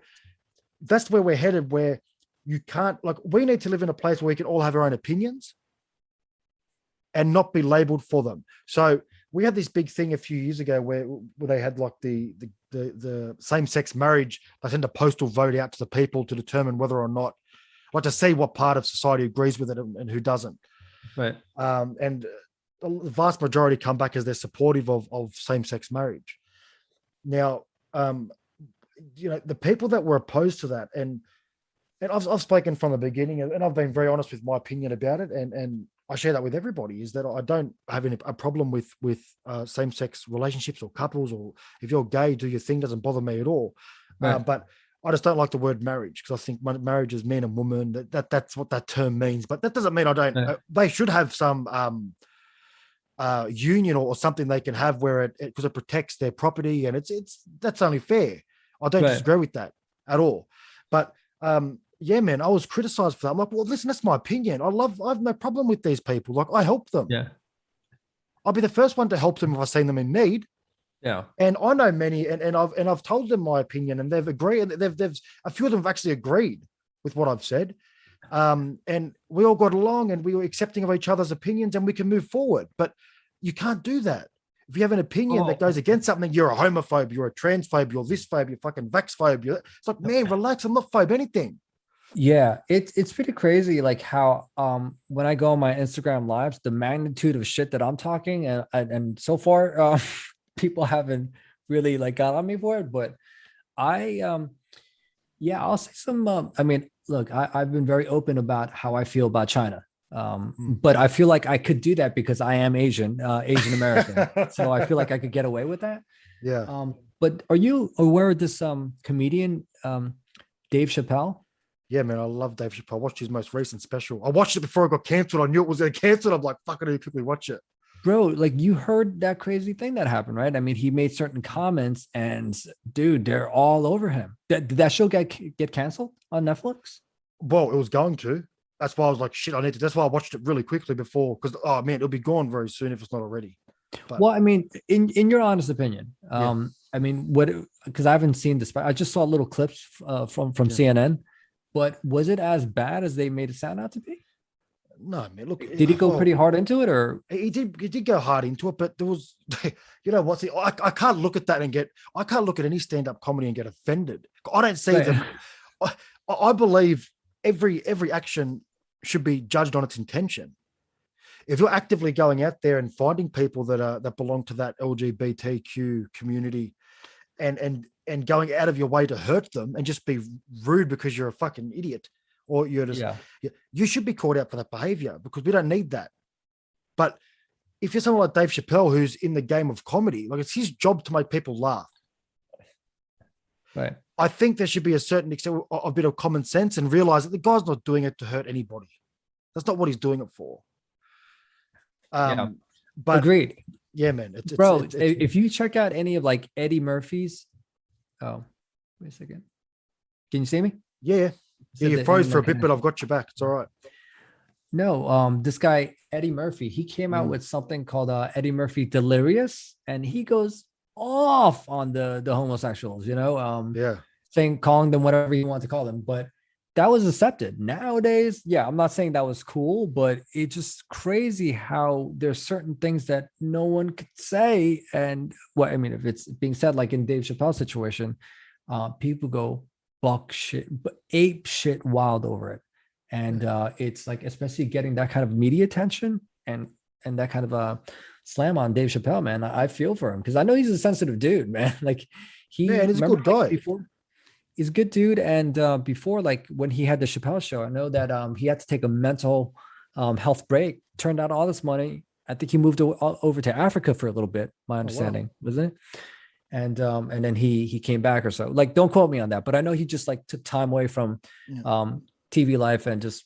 Speaker 3: that's where we're headed, where you can't, like, we need to live in a place where we can all have our own opinions and not be labeled for them. So we had this big thing a few years ago where they had, like, the same-sex marriage. They send a postal vote out to the people to determine whether or not, like, to see what part of society agrees with it and who doesn't.
Speaker 2: Right.
Speaker 3: And the vast majority come back as they're supportive of same-sex marriage. Now, the people that were opposed to that, and I've spoken from the beginning, and I've been very honest with my opinion about it, and I share that with everybody, is that I don't have a problem with same-sex relationships or couples, or if you're gay, do your thing, doesn't bother me at all. Right. But I just don't like the word marriage, because I think marriage is man and woman. That's what that term means. But that doesn't mean I don't. Right. They should have some union or something they can have where because it protects their property, and that's only fair. I don't disagree with that at all. But yeah, man, I was criticized for that. I'm like, well, listen, that's my opinion. I have no problem with these people. Like, I help them.
Speaker 2: Yeah.
Speaker 3: I'll be the first one to help them if I see them in need.
Speaker 2: Yeah.
Speaker 3: And I know many, and I've told them my opinion, and they've agreed. They've a few of them have actually agreed with what I've said. And we all got along, and we were accepting of each other's opinions, and we can move forward. But you can't do that. If you have an opinion that goes against something, you're a homophobe, you're a transphobe, you're this phobe, you're fucking vaxphobe. It's like, man, relax. I'm not phobe anything.
Speaker 2: Yeah, it's pretty crazy, like how when I go on my Instagram lives, the magnitude of shit that I'm talking, and so far people haven't really, like, got on me for it. But I'll say some. I mean, look, I've been very open about how I feel about China. But I feel like I could do that because I am Asian American. So I feel like I could get away with that.
Speaker 3: Yeah.
Speaker 2: But are you aware of this comedian Dave Chappelle?
Speaker 3: Yeah, man, I love Dave Chappelle. I watched his most recent special. I watched it before it got canceled. I knew it was going to cancel. I'm like, fuck, I need to quickly watch it.
Speaker 2: Bro, like, you heard that crazy thing that happened, right? I mean, he made certain comments, and dude, they're all over him. Did that show get canceled on Netflix?
Speaker 3: Well, it was going to. That's why I was like, shit, I need to. That's why I watched it really quickly before, because, oh man, it'll be gone very soon if it's not already. But,
Speaker 2: well, I mean, in your honest opinion, I mean, because I haven't seen this, I just saw little clips from CNN. But was it as bad as they made it sound out to be?
Speaker 3: No, man. Look,
Speaker 2: did he go pretty hard into it, or
Speaker 3: he did go hard into it? But there was, you know, I can't look at that I can't look at any stand-up comedy and get offended. I don't see them. I believe every action should be judged on its intention. If you're actively going out there and finding people that belong to that LGBTQ community, and going out of your way to hurt them and just be rude because you're a fucking idiot, or you're just, you should be called out for that behavior, because we don't need that. But if you're someone like Dave Chappelle, who's in the game of comedy, like, it's his job to make people laugh.
Speaker 2: Right.
Speaker 3: I think there should be a certain extent, a bit of common sense, and realize that the guy's not doing it to hurt anybody. That's not what he's doing it for. But
Speaker 2: agreed.
Speaker 3: Yeah, man.
Speaker 2: Bro, if you check out any of, like, Eddie Murphy's, oh, wait a second. Can you see me?
Speaker 3: Yeah. You froze for a bit, but I've got you back. It's all right.
Speaker 2: No, this guy, Eddie Murphy, he came out with something called Eddie Murphy Delirious, and he goes off on the homosexuals, you know, calling them whatever you want to call them. But that was accepted. Nowadays, yeah, I'm not saying that was cool, but it's just crazy how there's certain things that no one could say. And what I mean, if it's being said, like in Dave Chappelle's situation, people go buck shit, but ape shit wild over it. And it's like, especially getting that kind of media attention and that kind of slam on Dave Chappelle, man. I feel for him because I know he's a sensitive dude, man. Like
Speaker 3: Yeah, and he's a good guy.
Speaker 2: Before, he's a good dude. And before, like when he had the Chappelle show, I know that he had to take a mental health break. Turned out all this money. I think he moved over to Africa for a little bit. My understanding, wasn't it? And then he came back or so. Like, don't quote me on that, but I know he just like took time away from TV life and just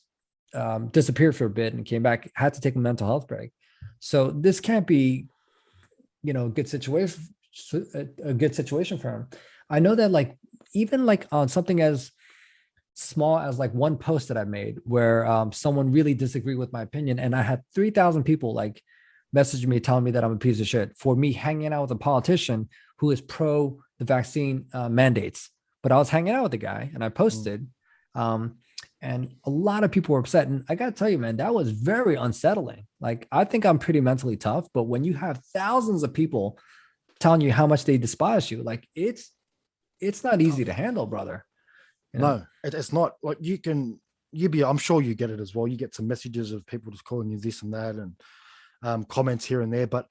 Speaker 2: disappeared for a bit and came back. Had to take a mental health break. So this can't be, a good situation for him. I know that like even like on something as small as like one post that I made where someone really disagreed with my opinion, and I had 3,000 people like message me telling me that I'm a piece of shit for me hanging out with a politician who is pro the vaccine mandates. But I was hanging out with the guy and I posted, and a lot of people were upset. And I got to tell you, man, that was very unsettling. Like, I think I'm pretty mentally tough, but when you have thousands of people telling you how much they despise you, like it's not easy to handle, brother.
Speaker 3: No, it's not. Like I'm sure you get it as well. You get some messages of people just calling you this and that and comments here and there, but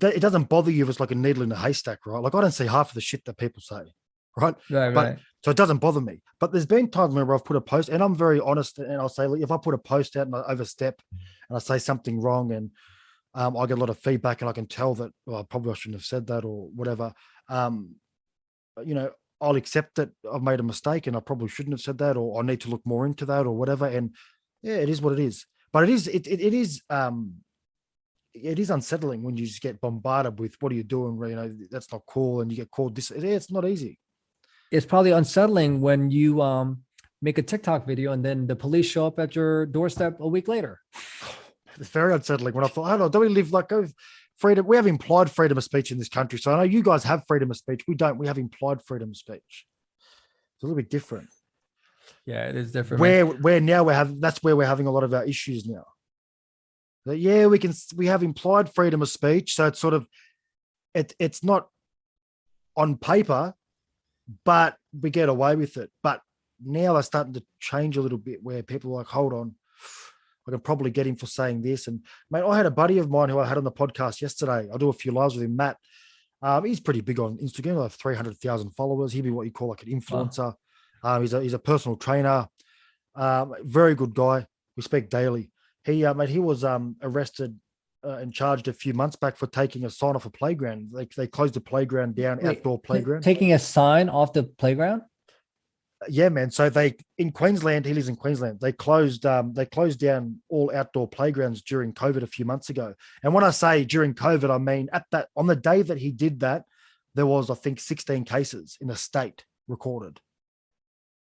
Speaker 3: it doesn't bother you if it's like a needle in a haystack, right? Like I don't see half of the shit that people say, right?
Speaker 2: Right.
Speaker 3: So it doesn't bother me. But there's been times where I've put a post, and I'm very honest, and I'll say, like, if I put a post out and I overstep and I say something wrong, and I get a lot of feedback, and I can tell that, well, probably I shouldn't have said that or whatever. I'll accept that I've made a mistake and I probably shouldn't have said that, or I need to look more into that or whatever. And yeah, it is what it is. But it is unsettling when you just get bombarded with, what are you doing? That's not cool. And you get called this. It's not easy.
Speaker 2: It's probably unsettling when you make a TikTok video and then the police show up at your doorstep a week later.
Speaker 3: It's very unsettling when I thought, I don't know, don't we live like freedom? We have implied freedom of speech in this country. So I know you guys have freedom of speech. We don't. We have implied freedom of speech. It's a little bit different.
Speaker 2: Yeah, it is different.
Speaker 3: Where now that's where we're having a lot of our issues now. But yeah, we have implied freedom of speech. So it's sort of, it's not on paper, but we get away with it. But now they're starting to change a little bit where people are like, hold on, I can probably get him for saying this. And mate, I had a buddy of mine who I had on the podcast yesterday. I do a few lives with him, Matt. He's pretty big on Instagram. I have 300,000 followers. He'd be what you call like an influencer. Wow. He's a personal trainer. Very good guy. We speak daily. He was arrested and charged a few months back for taking a sign off a playground. They closed the playground down, outdoor playground.
Speaker 2: Taking a sign off the playground?
Speaker 3: Yeah, man. So in Queensland, he lives in Queensland. They closed down all outdoor playgrounds during COVID a few months ago. And when I say during COVID, I mean on the day that he did that, there was, I think, 16 cases in a state recorded.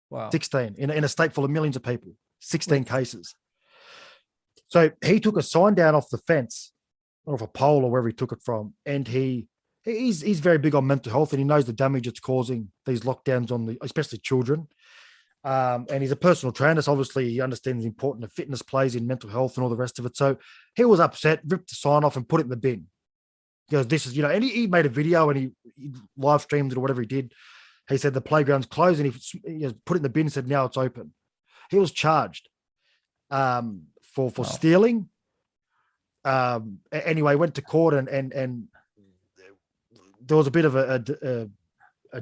Speaker 2: Wow.
Speaker 3: 16 in a state full of millions of people, 16 cases. So he took a sign down off the fence or off a pole or wherever he took it from. And he's very big on mental health, and he knows the damage it's causing, these lockdowns on especially children. And he's a personal trainer, so obviously he understands the importance of fitness plays in mental health and all the rest of it. So he was upset, ripped the sign off and put it in the bin. He goes, this is, and he made a video and he live streamed it or whatever he did. He said the playground's closed, and he put it in the bin and said, now it's open. He was charged for stealing. Anyway, went to court and there was a bit of a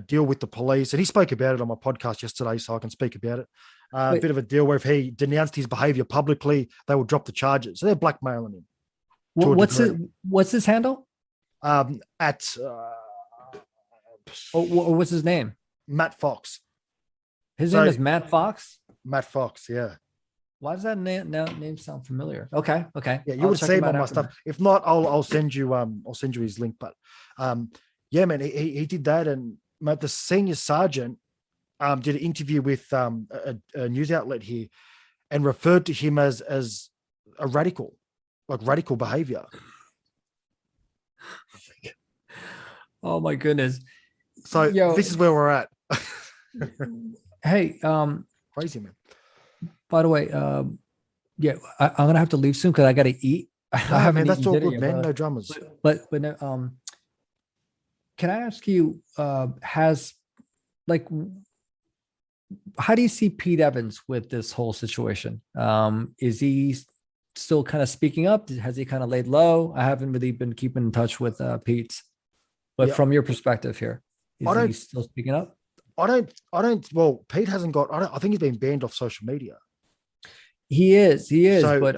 Speaker 3: deal with the police, and he spoke about it on my podcast yesterday, so I can speak about it. A bit of a deal where if he denounced his behavior publicly, they would drop the charges. So they're blackmailing him.
Speaker 2: What's his handle? What's his name?
Speaker 3: Matt Fox.
Speaker 2: His name is Matt Fox?
Speaker 3: Matt Fox, yeah.
Speaker 2: Why does that name sound familiar? Okay.
Speaker 3: Yeah, you would see him on my stuff. If not, I'll send you his link. But yeah, man, he did that, and mate, the senior sergeant did an interview with a news outlet here, and referred to him as a radical, like radical behavior.
Speaker 2: Oh my goodness!
Speaker 3: So this is where we're at.
Speaker 2: Hey,
Speaker 3: crazy, man.
Speaker 2: By the way, yeah, I'm gonna have to leave soon because I gotta eat. I
Speaker 3: No,
Speaker 2: haven't
Speaker 3: man, that's
Speaker 2: eaten
Speaker 3: all
Speaker 2: dinner
Speaker 3: good,
Speaker 2: yet,
Speaker 3: man.
Speaker 2: brother.
Speaker 3: No dramas.
Speaker 2: But can I ask you, has like, how do you see Pete Evans with this whole situation? Is he still kind of speaking up? Has he kind of laid low? I haven't really been keeping in touch with Pete, but
Speaker 3: Yeah,
Speaker 2: from your perspective here,
Speaker 3: I
Speaker 2: is he
Speaker 3: don't,
Speaker 2: still speaking up?
Speaker 3: well, Pete hasn't got, I think he's been banned off social media.
Speaker 2: He is,
Speaker 3: So
Speaker 2: but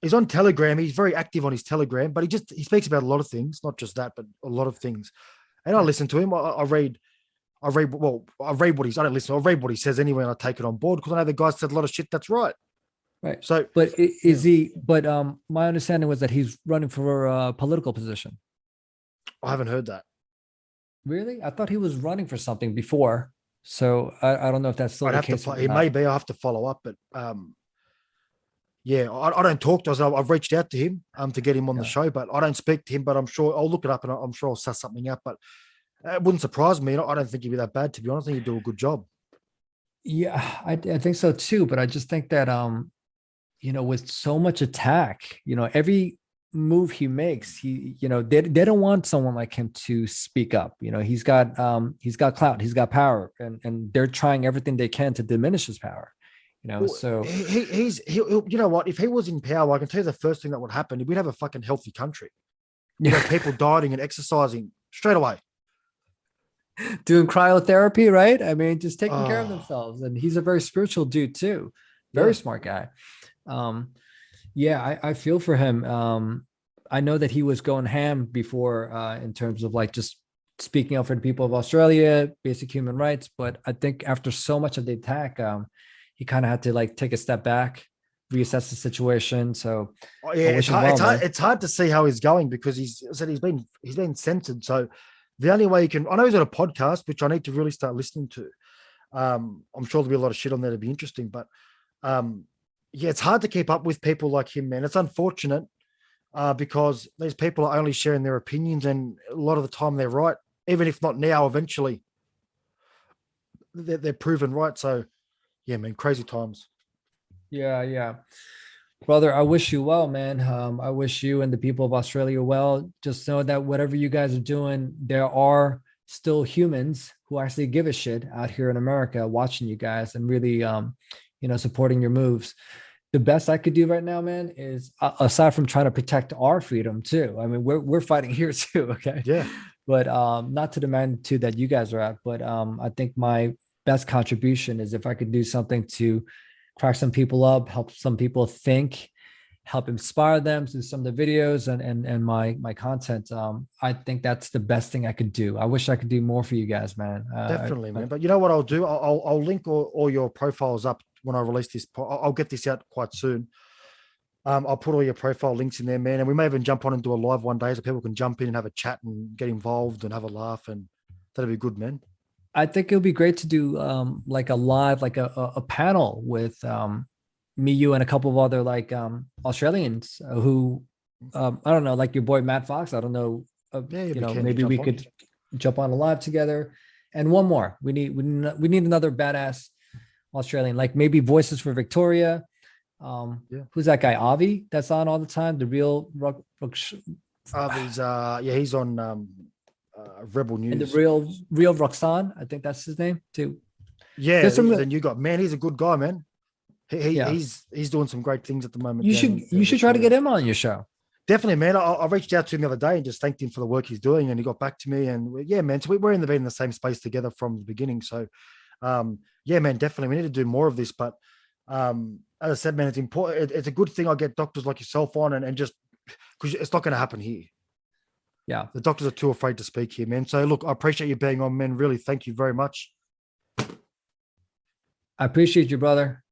Speaker 3: he's on Telegram. He's very active on his Telegram, but he speaks about a lot of things, not just that, but a lot of things. And I listen to him. I read what he's, I don't listen. I read what he says anyway, and I take it on board because I know the guy said a lot of shit that's right.
Speaker 2: right.
Speaker 3: So,
Speaker 2: But is
Speaker 3: yeah,
Speaker 2: he? But my understanding was that he's running for a political position.
Speaker 3: I haven't heard that.
Speaker 2: Really? I thought he was running for something before. So I don't know if that's still
Speaker 3: I'd
Speaker 2: the
Speaker 3: have to,
Speaker 2: case or
Speaker 3: it
Speaker 2: not.
Speaker 3: may be, I have to follow up, but yeah, I don't talk to him. I've reached out to him to get him on the
Speaker 2: Yeah.
Speaker 3: show, but I don't speak to him. But I'm sure I'll look it up and I'm sure I'll set something up. But it wouldn't surprise me. I don't think he'd be that bad, to be honest. I think he'd do a good job.
Speaker 2: Yeah, I think so too. But I just think that with so much attack, every move he makes, they don't want someone like him to speak up. He's got clout, he's got power, and they're trying everything they can to diminish his power.
Speaker 3: Well,
Speaker 2: So
Speaker 3: he'll, you know what? If he was in power, I can tell you the first thing that would happen. We'd have a fucking healthy country. We'd have people dieting and exercising straight away.
Speaker 2: doing cryotherapy, right? I mean, just taking care of
Speaker 3: Oh,
Speaker 2: themselves. And he's a very spiritual dude too.
Speaker 3: yeah.
Speaker 2: Very smart guy. Um, yeah, I feel for him. I know that he was going ham before in terms of like just speaking up for the people of Australia, basic human rights. But I think after so much of the attack, he kind of had to like take a step back, reassess the situation. So
Speaker 3: Oh,
Speaker 2: I
Speaker 3: yeah,
Speaker 2: wish him well, man.
Speaker 3: it's hard to see how he's going because he's been censored. So the only way you can, I know he's on a podcast, which I need to really start listening to. I'm sure there'll be a lot of shit on there to be interesting, but yeah, it's hard to keep up with people like him, man. It's unfortunate because these people are only sharing their opinions, and a lot of the time they're right, even if not now. Eventually, they're proven right. So yeah, man, crazy times.
Speaker 2: Yeah, yeah. Brother, I wish you well, man. I wish you and the people of Australia well. Just know that whatever you guys are doing, there are still humans who actually give a shit out here in America watching you guys and really, supporting your moves. The best I could do right now, man, is aside from trying to protect our freedom too. I mean, we're fighting here too, okay?
Speaker 3: Yeah,
Speaker 2: But not to the magnitude that you guys are at. But I think my best contribution is if I could do something to crack some people up, help some people think, help inspire them through some of the videos and my content. I think that's the best thing I could do. I wish I could do more for you guys, man.
Speaker 3: definitely, man. But you know what I'll do? I'll link all your profiles up when I release this. I'll get this out quite soon. I'll put all your profile links in there, man. And we may even jump on and do a live one day so people can jump in and have a chat and get involved and have a laugh. And that'll be good, man.
Speaker 2: I think it would be great to do like a live, like a panel with me, you, and a couple of other like Australians who I don't know, like your boy Matt Fox. I don't know,
Speaker 3: Yeah, you'll be keen to
Speaker 2: maybe
Speaker 3: jump
Speaker 2: we
Speaker 3: on.
Speaker 2: could jump on a live together. And one more, we need another badass Australian, like maybe Voices for Victoria.
Speaker 3: Yeah.
Speaker 2: Who's that guy? Avi, that's on all the time. The real
Speaker 3: He's on Rebel
Speaker 2: and the
Speaker 3: News.
Speaker 2: real Roxanne. I think that's his name too.
Speaker 3: Yeah,
Speaker 2: There's some,
Speaker 3: then you got, man, he's a good guy, man.
Speaker 2: yeah.
Speaker 3: He's doing some great things at the moment.
Speaker 2: You
Speaker 3: down
Speaker 2: should
Speaker 3: in
Speaker 2: try to get
Speaker 3: Victoria.
Speaker 2: him on your show.
Speaker 3: Definitely, man. I reached out to him the other day and just thanked him for the work he's doing, and he got back to me. And yeah, man. So we're been in the same space together from the beginning. So, yeah, man, definitely, we need to do more of this. But as I said, man, it's important. It's a good thing I get doctors like yourself on, and just because it's not going to happen here.
Speaker 2: Yeah.
Speaker 3: The doctors are too afraid to speak here, man. So look, I appreciate you being on, man. Really, thank you very much.
Speaker 2: I appreciate you, brother.